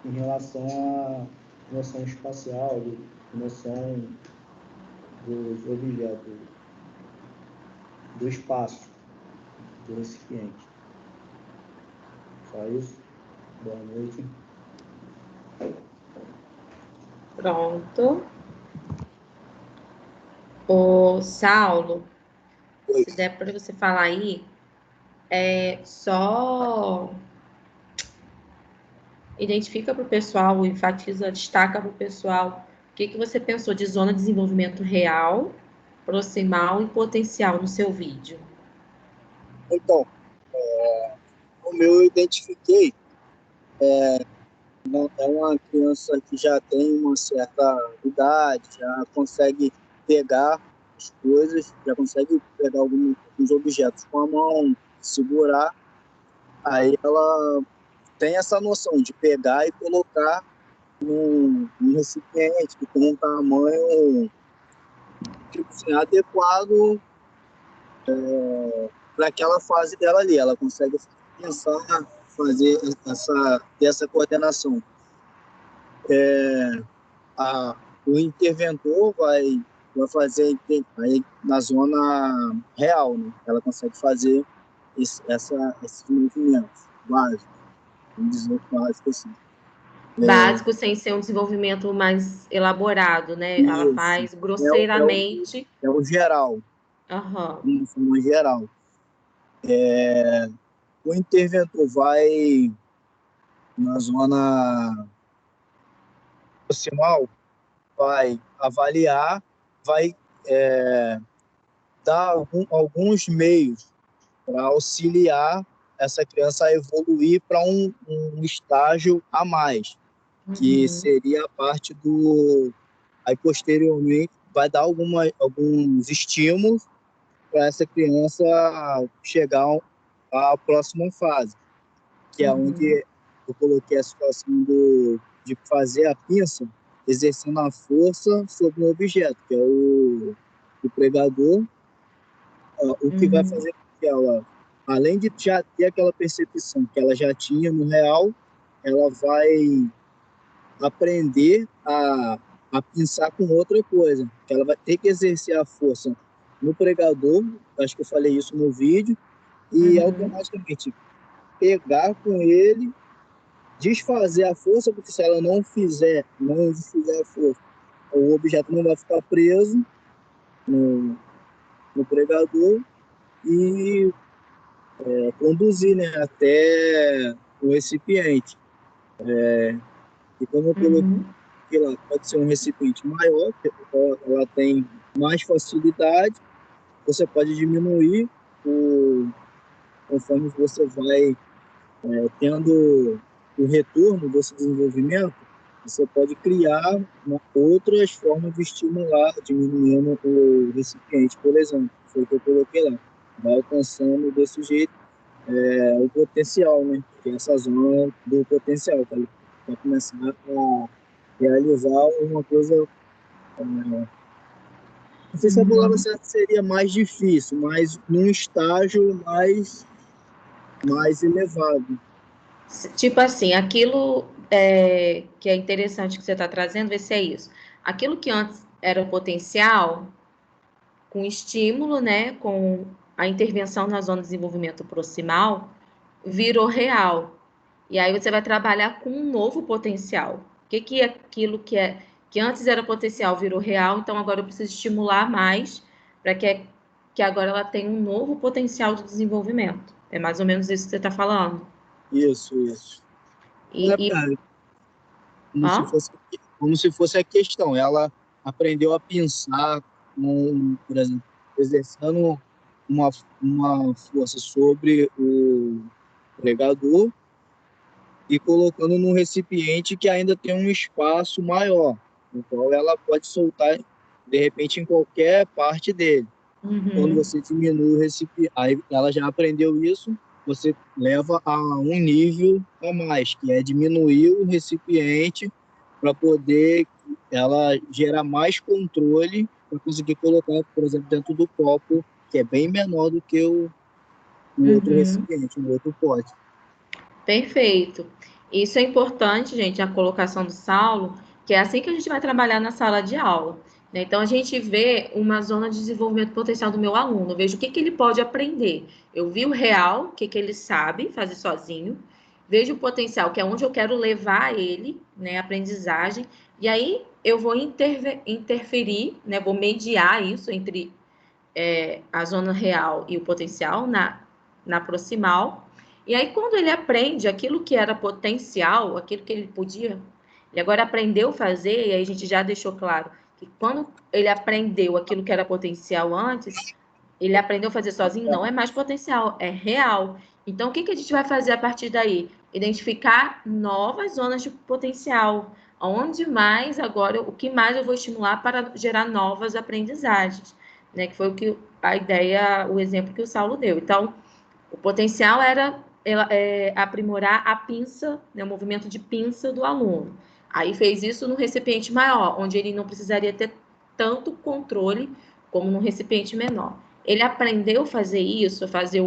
em relação à noção espacial, noção dos objetos, do espaço do recipiente. Só isso. Boa noite. Pronto. Ô, Saulo, Oi. se der para você falar aí, só identifica para o pessoal, enfatiza, destaca para o pessoal o que você pensou de zona de desenvolvimento real, proximal e potencial no seu vídeo. Então, o meu eu identifiquei, é uma criança que já tem uma certa idade, já consegue pegar as coisas, já consegue pegar alguns objetos com a mão, segurar. Aí ela tem essa noção de pegar e colocar num recipiente que tem um tamanho, tipo assim, adequado para aquela fase dela ali. Ela consegue pensar, fazer essa coordenação. O interventor vai fazer aí na zona real, né? Ela consegue fazer esses movimentos básicos, vamos dizer básicos assim. Básico, sem ser um desenvolvimento mais elaborado, né? Isso. Ela faz grosseiramente. É o geral. Aham. De forma geral. O interventor vai na zona proximal, vai avaliar, vai dar alguns meios para auxiliar essa criança a evoluir para um estágio a mais, que seria a parte do... Aí, posteriormente, vai dar alguns estímulos para essa criança chegar à próxima fase, que é onde eu coloquei a situação de fazer a pinça exercendo a força sobre um objeto, que é o pregador, o que vai fazer com que ela, além de já ter aquela percepção que ela já tinha no real, ela vai aprender a pensar com outra coisa, que ela vai ter que exercer a força no pregador, acho que eu falei isso no vídeo, e automaticamente pegar com ele, desfazer a força, porque se ela não fizer a força, o objeto não vai ficar preso no pregador e conduzir, né, até o recipiente. E como eu coloquei lá, pode ser um recipiente maior, ela tem mais facilidade, você pode diminuir conforme você vai tendo o retorno desse desenvolvimento, você pode criar outras formas de estimular, diminuindo o recipiente, por exemplo, foi o que eu coloquei lá, vai alcançando desse jeito o potencial, né? Que é essa zona do potencial, para começar a realizar uma coisa. Não sei se a palavra certa seria mais difícil, mas num estágio mais elevado. Tipo assim, aquilo que é interessante que você está trazendo, ver se é isso. Aquilo que antes era potencial, com estímulo, né, com a intervenção na zona de desenvolvimento proximal, virou real. E aí você vai trabalhar com um novo potencial. O que é aquilo que antes era potencial virou real, então agora eu preciso estimular mais para que agora ela tenha um novo potencial de desenvolvimento. É mais ou menos isso que você está falando. Isso. E Como se fosse a questão. Ela aprendeu a pensar, por exemplo, exercendo uma força sobre o pregador e colocando num recipiente que ainda tem um espaço maior. Então, ela pode soltar, de repente, em qualquer parte dele. Quando você diminui o recipiente, aí ela já aprendeu isso, você leva a um nível a mais, que é diminuir o recipiente para poder ela gerar mais controle para conseguir colocar, por exemplo, dentro do copo, que é bem menor do que o outro recipiente, o outro pote. Perfeito. Isso é importante, gente, a colocação do Saulo, que é assim que a gente vai trabalhar na sala de aula. Né? Então, a gente vê uma zona de desenvolvimento potencial do meu aluno, eu vejo o que ele pode aprender. Eu vi o real, o que ele sabe fazer sozinho, vejo o potencial, que é onde eu quero levar ele, né, a aprendizagem, e aí eu vou interferir, né, vou mediar isso entre a zona real e o potencial na proximal. E aí, quando ele aprende aquilo que era potencial, aquilo que ele podia, ele agora aprendeu a fazer, e aí a gente já deixou claro que quando ele aprendeu aquilo que era potencial antes, ele aprendeu a fazer sozinho, não é mais potencial, é real. Então, o que a gente vai fazer a partir daí? Identificar novas zonas de potencial. Onde mais agora, o que mais eu vou estimular para gerar novas aprendizagens, né? Que foi o que a ideia, o exemplo que o Saulo deu. Então, o potencial era aprimorar a pinça, né, o movimento de pinça do aluno. Aí fez isso no recipiente maior, onde ele não precisaria ter tanto controle como no recipiente menor. Ele aprendeu a fazer isso, a fazer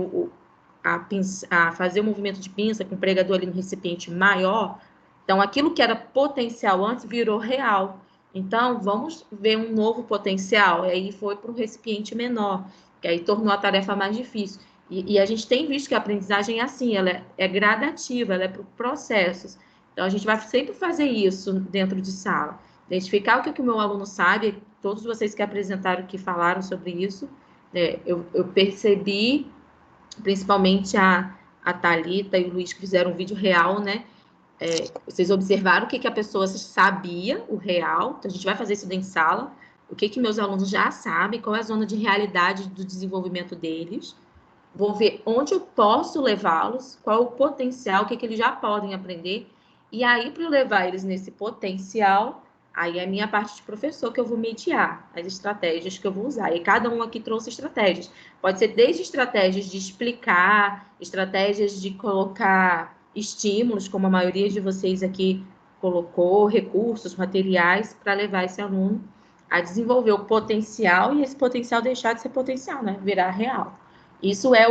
fazer o movimento de pinça com o pregador ali no recipiente maior. Então, aquilo que era potencial antes virou real. Então, vamos ver um novo potencial. E aí foi para o recipiente menor, que aí tornou a tarefa mais difícil. E a gente tem visto que a aprendizagem é assim, ela é gradativa, ela é por processos. Então, a gente vai sempre fazer isso dentro de sala. Identificar o que o meu aluno sabe, todos vocês que apresentaram, que falaram sobre isso, eu percebi principalmente a Thalita e o Luiz, que fizeram um vídeo real, né? Vocês observaram o que a pessoa sabia, o real. Então, a gente vai fazer isso dentro de sala. O que meus alunos já sabem, qual é a zona de realidade do desenvolvimento deles. Vou ver onde eu posso levá-los, qual o potencial, o que eles já podem aprender. E aí, para eu levar eles nesse potencial, aí é a minha parte de professor que eu vou mediar, as estratégias que eu vou usar. E cada um aqui trouxe estratégias. Pode ser desde estratégias de explicar, estratégias de colocar estímulos, como a maioria de vocês aqui colocou, recursos, materiais, para levar esse aluno a desenvolver o potencial e esse potencial deixar de ser potencial, né? Virar real. Isso é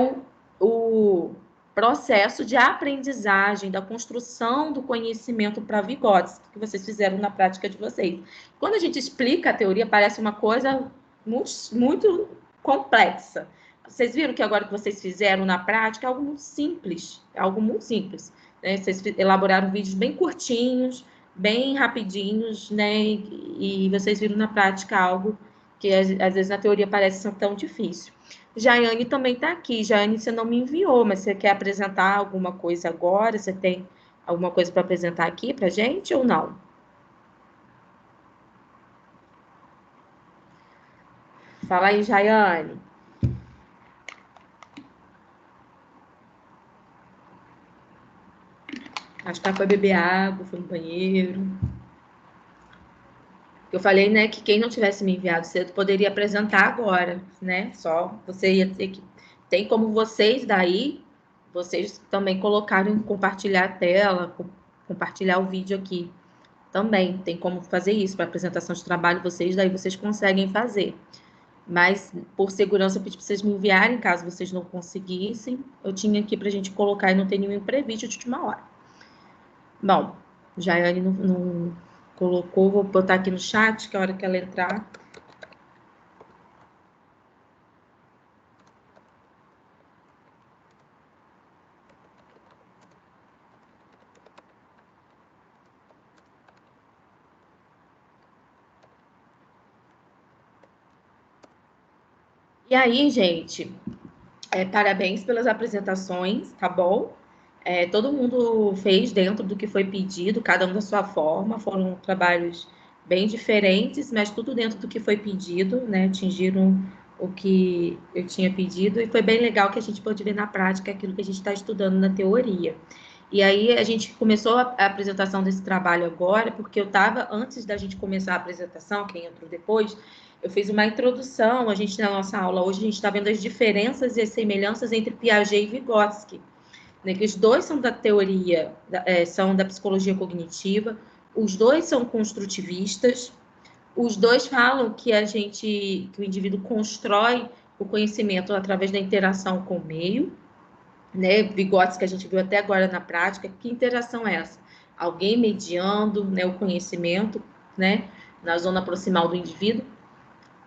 o processo de aprendizagem, da construção do conhecimento para Vygotsky, que vocês fizeram na prática de vocês. Quando a gente explica a teoria, parece uma coisa muito complexa. Vocês viram que agora que vocês fizeram na prática é algo muito simples, né? Vocês elaboraram vídeos bem curtinhos, bem rapidinhos, né? E vocês viram na prática algo que às vezes na teoria parece tão difícil. Jaiane também está aqui. Jaiane, você não me enviou, mas você quer apresentar alguma coisa agora? Você tem alguma coisa para apresentar aqui para a gente ou não? Fala aí, Jaiane. Acho que ela foi beber água, foi no banheiro. Eu falei, né, que quem não tivesse me enviado cedo poderia apresentar agora, né? Só você ia ter que... Tem como vocês daí, vocês também colocarem, compartilhar a tela, compartilhar o vídeo aqui. Também tem como fazer isso para apresentação de trabalho, daí vocês conseguem fazer. Mas, por segurança, eu pedi para vocês me enviarem, caso vocês não conseguissem. Eu tinha aqui para a gente colocar e não tem nenhum imprevisto de última hora. Bom, Jaiane não colocou, vou botar aqui no chat, que a hora que ela entrar. E aí, gente, parabéns pelas apresentações, tá bom? Todo mundo fez dentro do que foi pedido, cada um da sua forma, foram trabalhos bem diferentes, mas tudo dentro do que foi pedido, né? Atingiram o que eu tinha pedido, e foi bem legal que a gente pôde ver na prática aquilo que a gente está estudando na teoria. E aí a gente começou a apresentação desse trabalho agora, porque eu estava, antes da gente começar a apresentação, quem entrou depois, eu fiz uma introdução, a gente na nossa aula hoje, a gente está vendo as diferenças e as semelhanças entre Piaget e Vygotsky, né, que os dois são da teoria, são da psicologia cognitiva, os dois são construtivistas, os dois falam que que o indivíduo constrói o conhecimento através da interação com o meio, né? Vygotsky, que a gente viu até agora na prática, que interação é essa? Alguém mediando, né, o conhecimento, né, na zona proximal do indivíduo.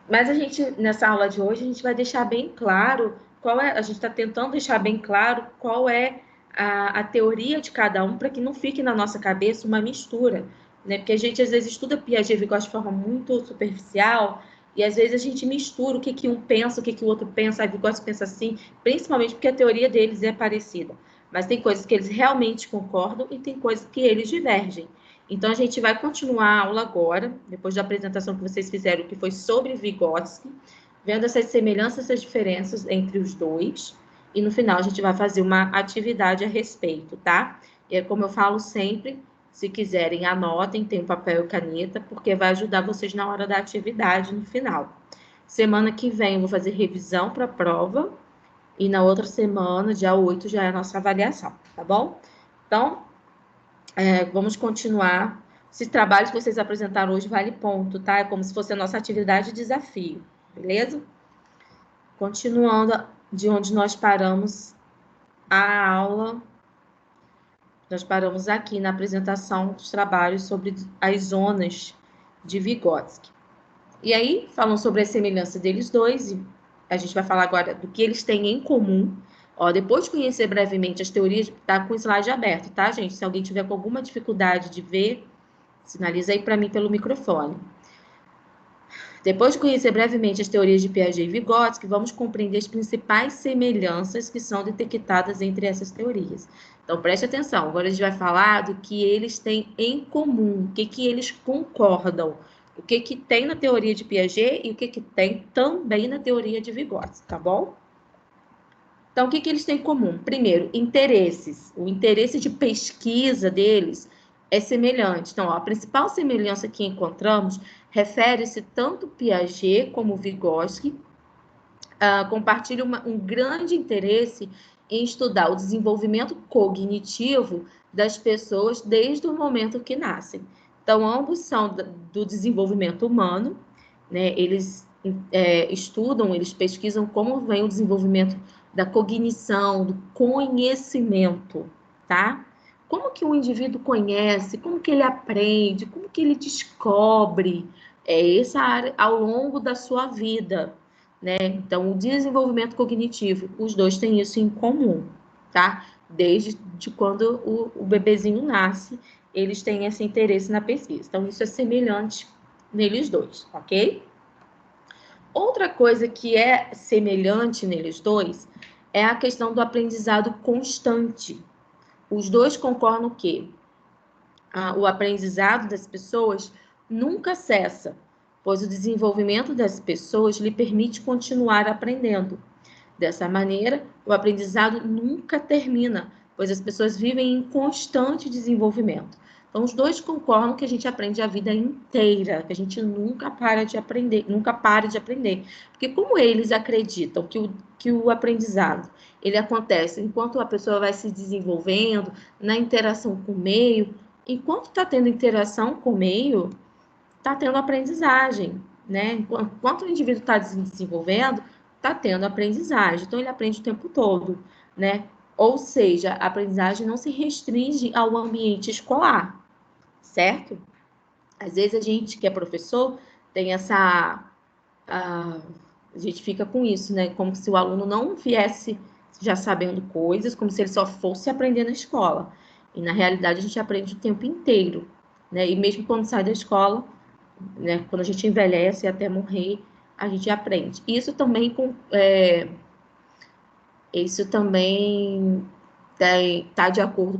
Mas a gente, nessa aula de hoje, a gente vai deixar bem claro a gente está tentando deixar bem claro qual é a teoria de cada um, para que não fique na nossa cabeça uma mistura, né? Porque a gente, às vezes, estuda Piaget e Vygotsky de forma muito superficial, e às vezes a gente mistura o que um pensa, o que o outro pensa, a Vygotsky pensa assim, principalmente porque a teoria deles é parecida. Mas tem coisas que eles realmente concordam e tem coisas que eles divergem. Então, a gente vai continuar a aula agora, depois da apresentação que vocês fizeram, que foi sobre Vygotsky, vendo essas semelhanças, essas diferenças entre os dois, e no final a gente vai fazer uma atividade a respeito, tá? E é como eu falo sempre, se quiserem, anotem, tem um papel e caneta, porque vai ajudar vocês na hora da atividade no final. Semana que vem eu vou fazer revisão para a prova, e na outra semana, dia 8, já é a nossa avaliação, tá bom? Então, vamos continuar. Esse trabalho que vocês apresentaram hoje vale ponto, tá? É como se fosse a nossa atividade de desafio, beleza? Continuando de onde nós paramos a aula, nós paramos aqui na apresentação dos trabalhos sobre as zonas de Vygotsky. E aí, falam sobre a semelhança deles dois, e a gente vai falar agora do que eles têm em comum. Ó, depois de conhecer brevemente as teorias, tá com o slide aberto, tá, gente? Se alguém tiver com alguma dificuldade de ver, sinaliza aí para mim pelo microfone. Depois de conhecer brevemente as teorias de Piaget e Vygotsky, vamos compreender as principais semelhanças que são detectadas entre essas teorias. Então, preste atenção. Agora a gente vai falar do que eles têm em comum, o que eles concordam, o que tem na teoria de Piaget e o que tem também na teoria de Vygotsky, tá bom? Então, o que eles têm em comum? Primeiro, interesses. O interesse de pesquisa deles é semelhante. Então, a principal semelhança que encontramos refere-se tanto Piaget como Vygotsky, compartilham um grande interesse em estudar o desenvolvimento cognitivo das pessoas desde o momento que nascem. Então, ambos são do desenvolvimento humano, né? Eles estudam, eles pesquisam como vem o desenvolvimento da cognição, do conhecimento, tá? Como que o indivíduo conhece, como que ele aprende, como que ele descobre essa área ao longo da sua vida, né? Então, o desenvolvimento cognitivo, os dois têm isso em comum, tá? Desde quando o bebezinho nasce, eles têm esse interesse na pesquisa. Então, isso é semelhante neles dois, ok? Outra coisa que é semelhante neles dois é a questão do aprendizado constante. Os dois concordam que o aprendizado das pessoas nunca cessa, pois o desenvolvimento das pessoas lhe permite continuar aprendendo. Dessa maneira, o aprendizado nunca termina, pois as pessoas vivem em constante desenvolvimento. Então, os dois concordam que a gente aprende a vida inteira, que a gente nunca para de aprender, nunca para de aprender. Porque como eles acreditam que o aprendizado ele acontece enquanto a pessoa vai se desenvolvendo, na interação com o meio, enquanto está tendo interação com o meio, está tendo aprendizagem, né? Enquanto o indivíduo está se desenvolvendo, está tendo aprendizagem. Então, ele aprende o tempo todo, né? Ou seja, a aprendizagem não se restringe ao ambiente escolar, certo? Às vezes a gente que é professor tem a gente fica com isso, né? Como se o aluno não viesse já sabendo coisas, como se ele só fosse aprender na escola. E na realidade a gente aprende o tempo inteiro, né? E mesmo quando sai da escola, né? Quando a gente envelhece até morrer, a gente aprende. Isso também está de acordo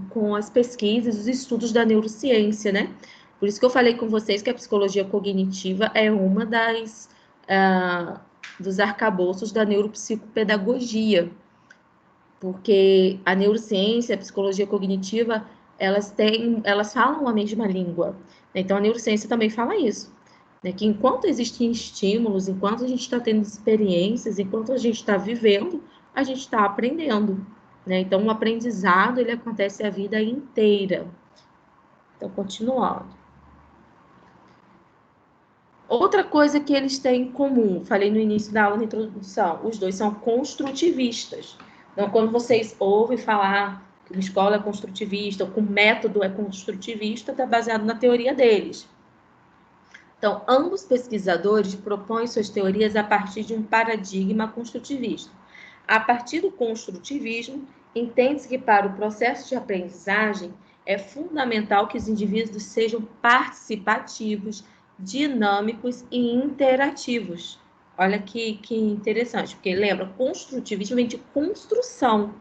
com as pesquisas, os estudos da neurociência, né? Por isso que eu falei com vocês que a psicologia cognitiva é uma dos arcabouços da neuropsicopedagogia, porque a neurociência, a psicologia cognitiva, elas falam a mesma língua. Então, a neurociência também fala isso, né? Que enquanto existem estímulos, enquanto a gente está tendo experiências, enquanto a gente está vivendo, a gente está aprendendo, né? Então, o aprendizado, ele acontece a vida inteira. Então, continuando. Outra coisa que eles têm em comum, falei no início da aula, na introdução, os dois são construtivistas. Então, quando vocês ouvem falar que uma escola é construtivista, ou que o método é construtivista, está baseado na teoria deles. Então, ambos pesquisadores propõem suas teorias a partir de um paradigma construtivista. A partir do construtivismo, entende-se que para o processo de aprendizagem é fundamental que os indivíduos sejam participativos, dinâmicos e interativos. Olha que interessante, porque lembra, construtivismo vem de construção,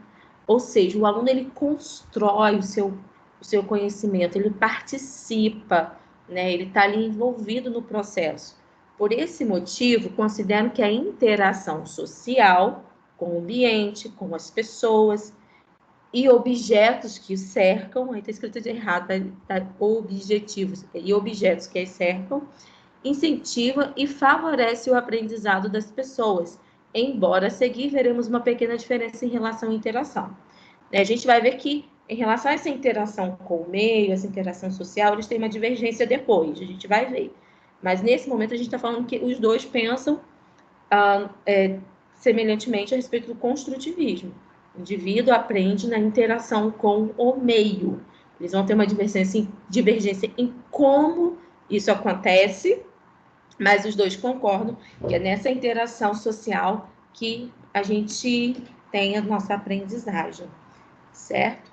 ou seja, o aluno ele constrói o seu conhecimento, ele participa, né? Ele está ali envolvido no processo. Por esse motivo, considero que a interação social com o ambiente, com as pessoas e objetos que o cercam, aí está escrito de errado, tá objetivos e objetos que as cercam, incentiva e favorece o aprendizado das pessoas, embora a seguir veremos uma pequena diferença em relação à interação. A gente vai ver que, em relação a essa interação com o meio, essa interação social, eles têm uma divergência depois, a gente vai ver. Mas, nesse momento, a gente está falando que os dois pensam semelhantemente a respeito do construtivismo. O indivíduo aprende na interação com o meio. Eles vão ter uma divergência em como isso acontece, mas os dois concordam que é nessa interação social que a gente tem a nossa aprendizagem, certo?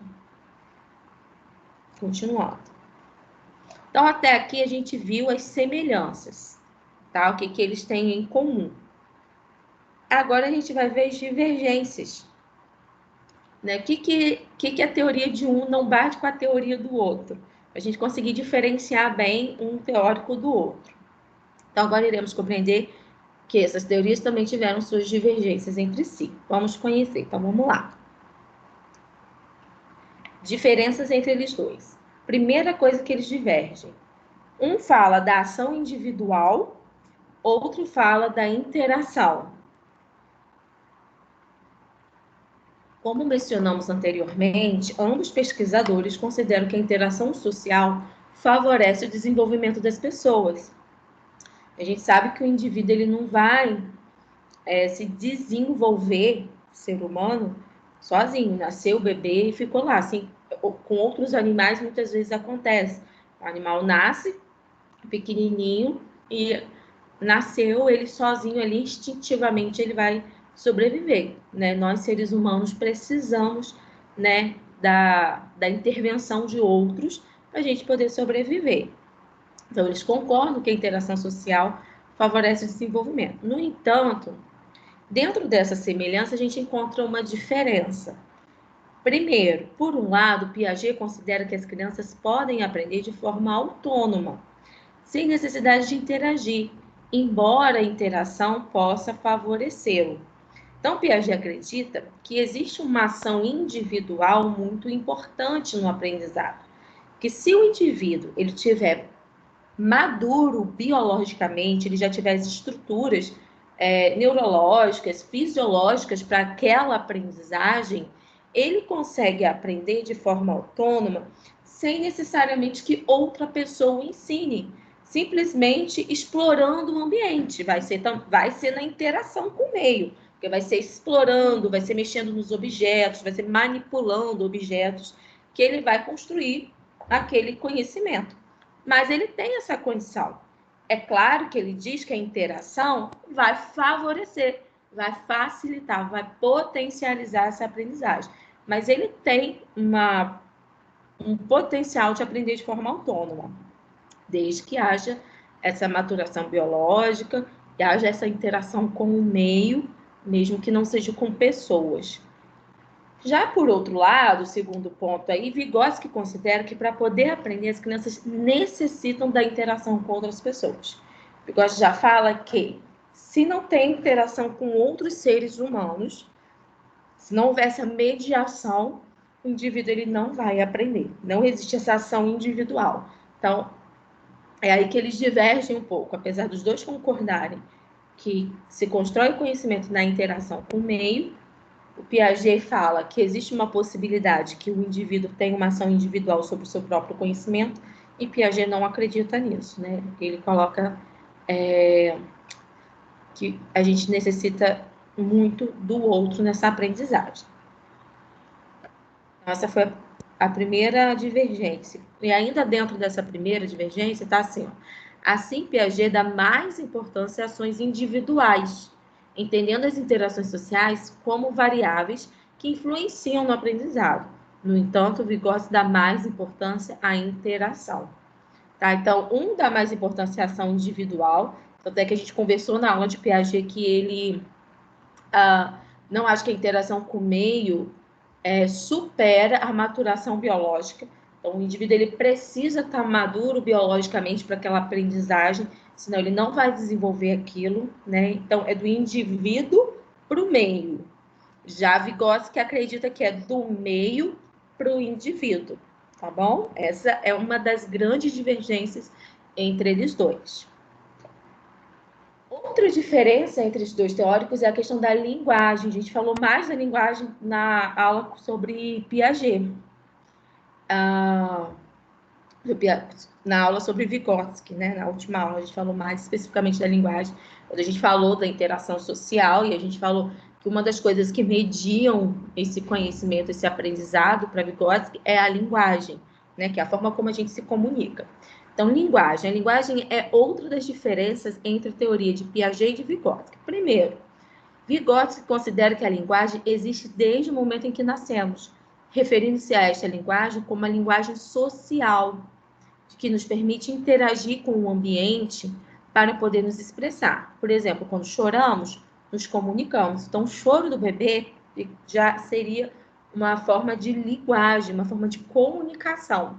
Continuando. Então, até aqui a gente viu as semelhanças, tá? O que que eles têm em comum. Agora a gente vai ver as divergências, né? O que a teoria de um não bate com a teoria do outro? A gente conseguir diferenciar bem um teórico do outro. Então, agora iremos compreender que essas teorias também tiveram suas divergências entre si. Vamos conhecer. Então, vamos lá. Diferenças entre eles dois. Primeira coisa que eles divergem. Um fala da ação individual, outro fala da interação. Como mencionamos anteriormente, ambos pesquisadores consideram que a interação social favorece o desenvolvimento das pessoas. A gente sabe que o indivíduo ele não vai se desenvolver, ser humano, sozinho. Nasceu o bebê e ficou lá. Assim, com outros animais, muitas vezes acontece. O animal nasce pequenininho e nasceu ele sozinho ali, instintivamente ele vai sobreviver, né? Nós, seres humanos, precisamos, né, da intervenção de outros para a gente poder sobreviver. Então, eles concordam que a interação social favorece o desenvolvimento. No entanto, dentro dessa semelhança, a gente encontra uma diferença. Primeiro, por um lado, Piaget considera que as crianças podem aprender de forma autônoma, sem necessidade de interagir, embora a interação possa favorecê-lo. Então, Piaget acredita que existe uma ação individual muito importante no aprendizado, que se o indivíduo ele tiver maduro biologicamente, ele já tiver as estruturas neurológicas, fisiológicas para aquela aprendizagem, ele consegue aprender de forma autônoma sem necessariamente que outra pessoa o ensine, simplesmente explorando o ambiente, vai ser na interação com o meio, porque vai ser explorando, vai ser mexendo nos objetos, vai ser manipulando objetos, que ele vai construir aquele conhecimento. Mas ele tem essa condição. É claro que ele diz que a interação vai favorecer, vai facilitar, vai potencializar essa aprendizagem. Mas ele tem um potencial de aprender de forma autônoma, desde que haja essa maturação biológica e haja essa interação com o meio, mesmo que não seja com pessoas. Já por outro lado, o segundo ponto aí, Vygotsky considera que para poder aprender, as crianças necessitam da interação com outras pessoas. Vygotsky já fala que se não tem interação com outros seres humanos, se não houver essa mediação, o indivíduo ele não vai aprender. Não existe essa ação individual. Então, é aí que eles divergem um pouco, apesar dos dois concordarem que se constrói o conhecimento na interação com o meio. O Piaget fala que existe uma possibilidade que o indivíduo tenha uma ação individual sobre o seu próprio conhecimento, e Piaget não acredita nisso, né? Ele coloca que a gente necessita muito do outro nessa aprendizagem. Essa foi a primeira divergência. E ainda dentro dessa primeira divergência está assim, ó. Assim, Piaget dá mais importância a ações individuais, entendendo as interações sociais como variáveis que influenciam no aprendizado. No entanto, Vygotsky dá mais importância à interação. Tá? Então, um dá mais importância à ação individual, até que a gente conversou na aula de Piaget que ele não acha que a interação com o meio supera a maturação biológica. Então, o indivíduo ele precisa estar maduro biologicamente para aquela aprendizagem, senão ele não vai desenvolver aquilo, né? Então, é do indivíduo para o meio. Já Vygotsky acredita que é do meio para o indivíduo, tá bom? Essa é uma das grandes divergências entre eles dois. Outra diferença entre os dois teóricos é a questão da linguagem. A gente falou mais da linguagem na aula sobre Piaget. Na aula sobre Vygotsky, né? Na última aula a gente falou mais especificamente da linguagem, quando a gente falou da interação social, e a gente falou que uma das coisas que mediam esse conhecimento, esse aprendizado para Vygotsky é a linguagem, né? Que é a forma como a gente se comunica. Então, linguagem. A linguagem é outra das diferenças entre a teoria de Piaget e de Vygotsky. Primeiro, Vygotsky considera que a linguagem existe desde o momento em que nascemos, referindo-se a esta linguagem como uma linguagem social, que nos permite interagir com o ambiente para poder nos expressar. Por exemplo, quando choramos, nos comunicamos. Então, o choro do bebê já seria uma forma de linguagem, uma forma de comunicação.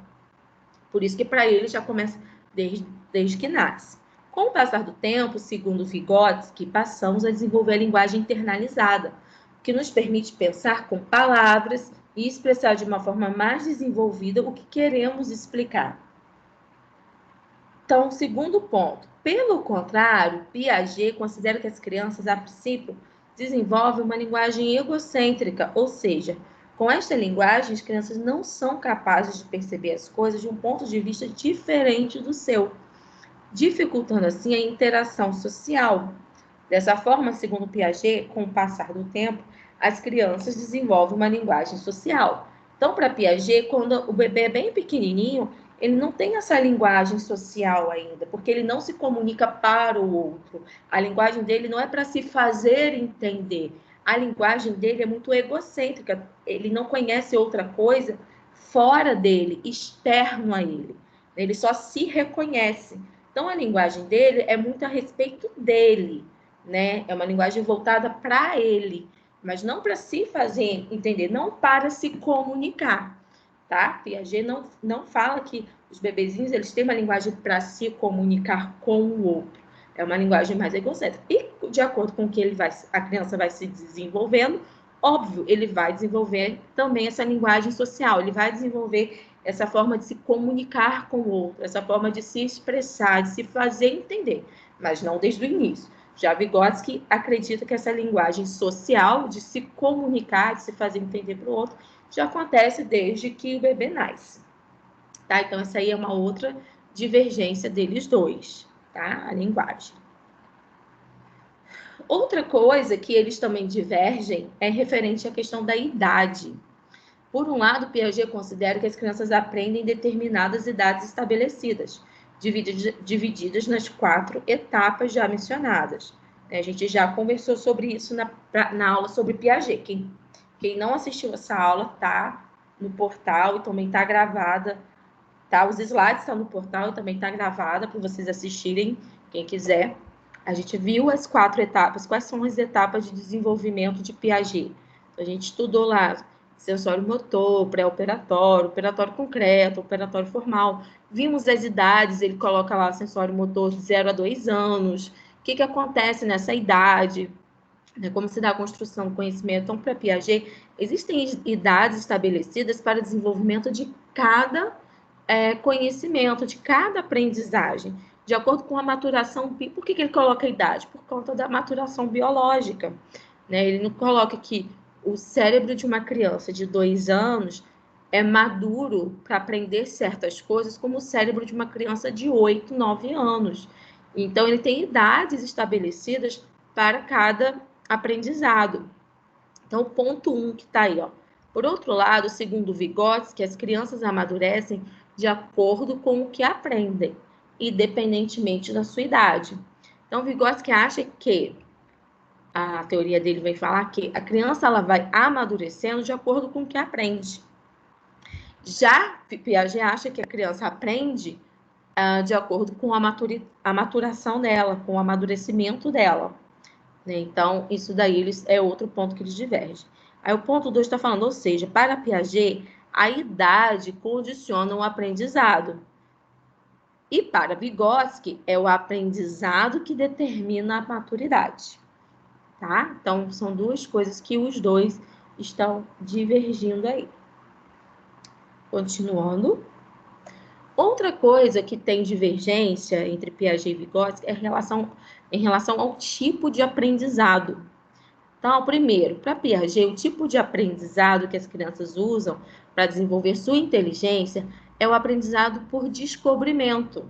Por isso que para ele já começa desde que nasce. Com o passar do tempo, segundo Vygotsky, passamos a desenvolver a linguagem internalizada, que nos permite pensar com palavras e expressar de uma forma mais desenvolvida o que queremos explicar. Então, segundo ponto. Pelo contrário, Piaget considera que as crianças, a princípio, desenvolvem uma linguagem egocêntrica, ou seja, com esta linguagem, as crianças não são capazes de perceber as coisas de um ponto de vista diferente do seu, dificultando assim a interação social. Dessa forma, segundo Piaget, com o passar do tempo, as crianças desenvolvem uma linguagem social. Então, para Piaget, quando o bebê é bem pequenininho, ele não tem essa linguagem social ainda, porque ele não se comunica para o outro. A linguagem dele não é para se fazer entender. A linguagem dele é muito egocêntrica. Ele não conhece outra coisa fora dele, externo a ele. Ele só se reconhece. Então, a linguagem dele é muito a respeito dele, né? É uma linguagem voltada para ele, mas não para se fazer entender, não para se comunicar. Tá? Piaget não fala que os bebezinhos eles têm uma linguagem para se comunicar com o outro. É uma linguagem mais egocêntrica. E de acordo com o que a criança vai se desenvolvendo, óbvio, ele vai desenvolver também essa linguagem social, ele vai desenvolver essa forma de se comunicar com o outro, essa forma de se expressar, de se fazer entender, mas não desde o início. Já Vygotsky acredita que essa linguagem social, de se comunicar, de se fazer entender para o outro, já acontece desde que o bebê nasce, tá? Então, essa aí é uma outra divergência deles dois, tá? A linguagem. Outra coisa que eles também divergem é referente à questão da idade. Por um lado, Piaget considera que as crianças aprendem em determinadas idades estabelecidas, divididas nas 4 etapas já mencionadas. A gente já conversou sobre isso na aula sobre Piaget. Quem não assistiu essa aula está no portal e também está gravada, tá? Os slides estão no portal e também está gravada para vocês assistirem, quem quiser. A gente viu as 4 etapas, quais são as etapas de desenvolvimento de Piaget. A gente estudou lá sensório motor, pré-operatório, operatório concreto, operatório formal. Vimos as idades, ele coloca lá sensório motor de 0 a 2 anos. O que acontece nessa idade? Como se dá a construção do conhecimento. Então, para Piaget, existem idades estabelecidas para o desenvolvimento de cada conhecimento, de cada aprendizagem, de acordo com a maturação. Por que ele coloca a idade? Por conta da maturação biológica. Né? Ele não coloca que o cérebro de uma criança de 2 anos é maduro para aprender certas coisas, como o cérebro de uma criança de 8, 9 anos. Então, ele tem idades estabelecidas para cada aprendizado. Então, o ponto 1 que está aí, ó. Por outro lado, segundo Vygotsky, as crianças amadurecem de acordo com o que aprendem, independentemente da sua idade. Então, Vygotsky acha que a teoria dele vai falar que a criança ela vai amadurecendo de acordo com o que aprende. Já Piaget acha que a criança aprende de acordo com a maturação dela, com o amadurecimento dela. Então, isso daí é outro ponto que eles divergem. Aí o ponto 2 está falando, ou seja, para Piaget, a idade condiciona o aprendizado. E para Vygotsky, é o aprendizado que determina a maturidade. Tá? Então, são duas coisas que os dois estão divergindo aí. Continuando. Outra coisa que tem divergência entre Piaget e Vygotsky é em relação ao tipo de aprendizado. Então, primeiro, para Piaget, o tipo de aprendizado que as crianças usam para desenvolver sua inteligência é o aprendizado por descobrimento.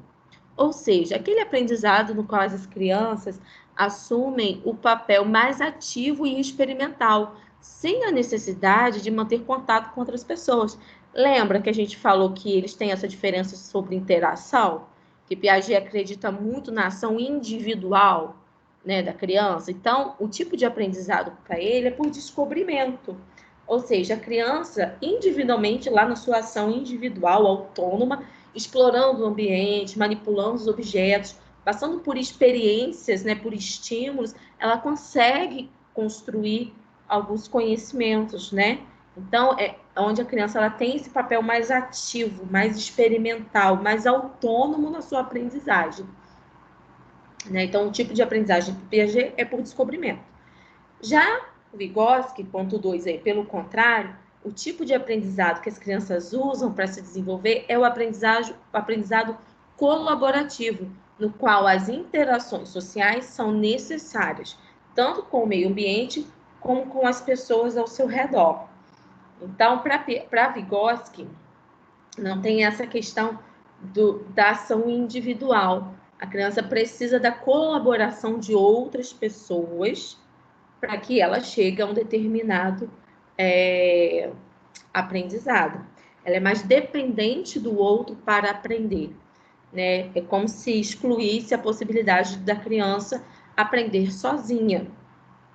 Ou seja, aquele aprendizado no qual as crianças assumem o papel mais ativo e experimental, sem a necessidade de manter contato com outras pessoas. Lembra que a gente falou que eles têm essa diferença sobre interação? Que Piaget acredita muito na ação individual, né, da criança. Então, o tipo de aprendizado para ele é por descobrimento. Ou seja, a criança individualmente, lá na sua ação individual, autônoma, explorando o ambiente, manipulando os objetos, passando por experiências, né, por estímulos, ela consegue construir alguns conhecimentos, né? Então, é onde a criança ela tem esse papel mais ativo, mais experimental, mais autônomo na sua aprendizagem. Né? Então, o tipo de aprendizagem do Piaget é por descobrimento. Já o Vygotsky, ponto 2 aí, pelo contrário, o tipo de aprendizado que as crianças usam para se desenvolver é o aprendizado colaborativo, no qual as interações sociais são necessárias, tanto com o meio ambiente como com as pessoas ao seu redor. Então, para Vygotsky, não tem essa questão da ação individual. A criança precisa da colaboração de outras pessoas para que ela chegue a um determinado aprendizado. Ela é mais dependente do outro para aprender, né? É como se excluísse a possibilidade da criança aprender sozinha.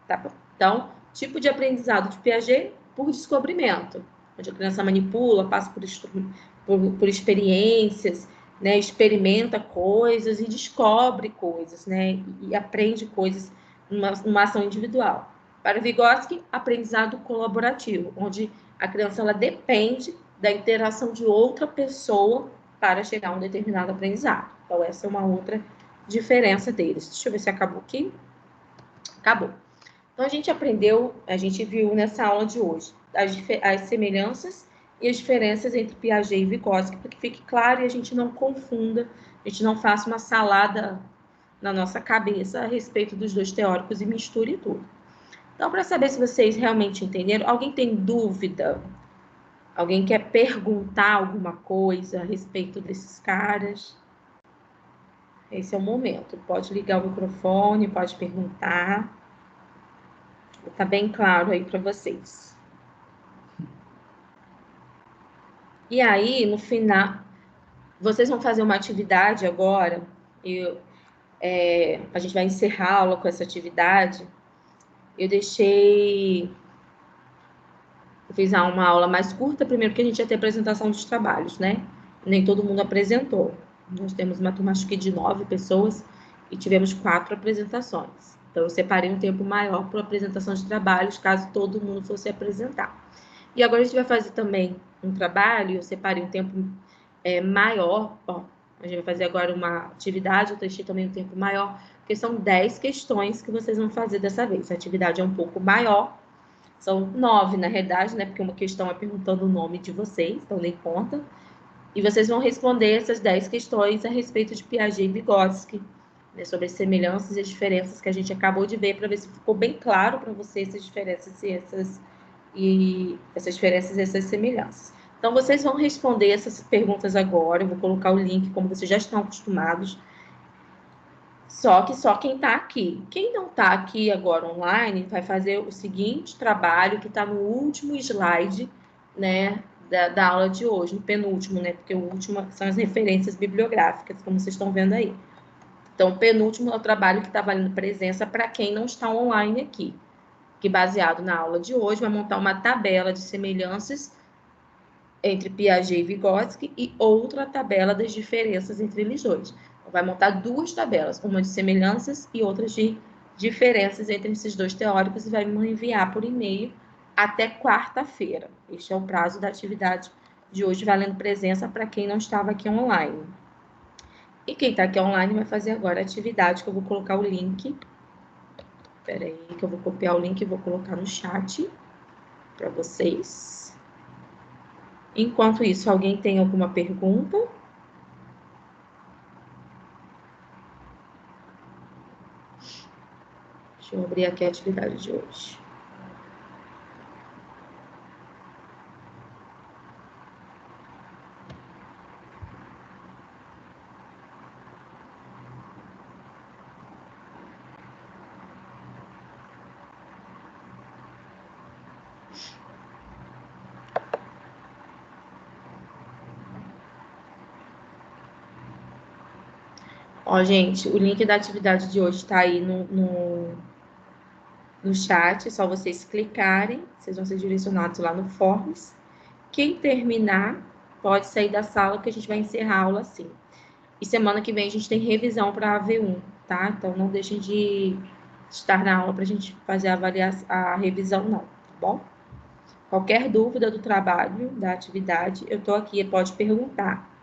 Tá? Então, tipo de aprendizado de Piaget por descobrimento, onde a criança manipula, passa por experiências, né? Experimenta coisas e descobre coisas, né? E aprende coisas numa ação individual. Para Vygotsky, aprendizado colaborativo, onde a criança ela depende da interação de outra pessoa para chegar a um determinado aprendizado. Então, essa é uma outra diferença deles. Deixa eu ver se acabou aqui. Acabou. Então, a gente viu nessa aula de hoje as semelhanças e as diferenças entre Piaget e Vygotsky, para que fique claro e a gente não confunda, a gente não faça uma salada na nossa cabeça a respeito dos dois teóricos e misture tudo. Então, para saber se vocês realmente entenderam, alguém tem dúvida? Alguém quer perguntar alguma coisa a respeito desses caras? Esse é o momento. Pode ligar o microfone, pode perguntar. Tá bem claro aí para vocês. E aí, no final, vocês vão fazer uma atividade agora. A gente vai encerrar a aula com essa atividade. Eu fiz uma aula mais curta, primeiro porque a gente ia ter apresentação dos trabalhos, né? Nem todo mundo apresentou. Nós temos uma turma, acho que de 9 pessoas, e tivemos 4 apresentações. Então, eu separei um tempo maior para a apresentação de trabalhos, caso todo mundo fosse apresentar. E agora a gente vai fazer também um trabalho, eu separei um tempo maior, ó, a gente vai fazer agora uma atividade, eu deixei também um tempo maior, porque são 10 questões que vocês vão fazer dessa vez. A atividade é um pouco maior, são 9, na realidade, né? Porque uma questão é perguntando o nome de vocês, então nem conta. E vocês vão responder essas 10 questões a respeito de Piaget e Vygotsky, né? Sobre as semelhanças e as diferenças que a gente acabou de ver, para ver se ficou bem claro para vocês essas diferenças e essas semelhanças. Então, vocês vão responder essas perguntas agora. Eu vou colocar o link, como vocês já estão acostumados. Só que só quem está aqui. Quem não está aqui agora online vai fazer o seguinte trabalho que está no último slide, né, da aula de hoje, no penúltimo, né, porque o último são as referências bibliográficas, como vocês estão vendo aí. Então, o penúltimo é o trabalho que está valendo presença para quem não está online aqui, que baseado na aula de hoje vai montar uma tabela de semelhanças entre Piaget e Vygotsky e outra tabela das diferenças entre eles dois. Vai montar 2 tabelas, uma de semelhanças e outra de diferenças entre esses 2 teóricos e vai me enviar por e-mail até quarta-feira. Este é o prazo da atividade de hoje, valendo presença para quem não estava aqui online. E quem está aqui online vai fazer agora a atividade, que eu vou colocar o link. Espera aí, que eu vou copiar o link e vou colocar no chat para vocês. Enquanto isso, alguém tem alguma pergunta? Deixa eu abrir aqui a atividade de hoje. Ó, gente, o link da atividade de hoje está aí no chat, é só vocês clicarem, vocês vão ser direcionados lá no Forms. Quem terminar, pode sair da sala, que a gente vai encerrar a aula assim. E semana que vem a gente tem revisão para a AV1, tá? Então não deixem de estar na aula para a gente fazer a revisão, não, tá bom? Qualquer dúvida do trabalho, da atividade, eu estou aqui, pode perguntar.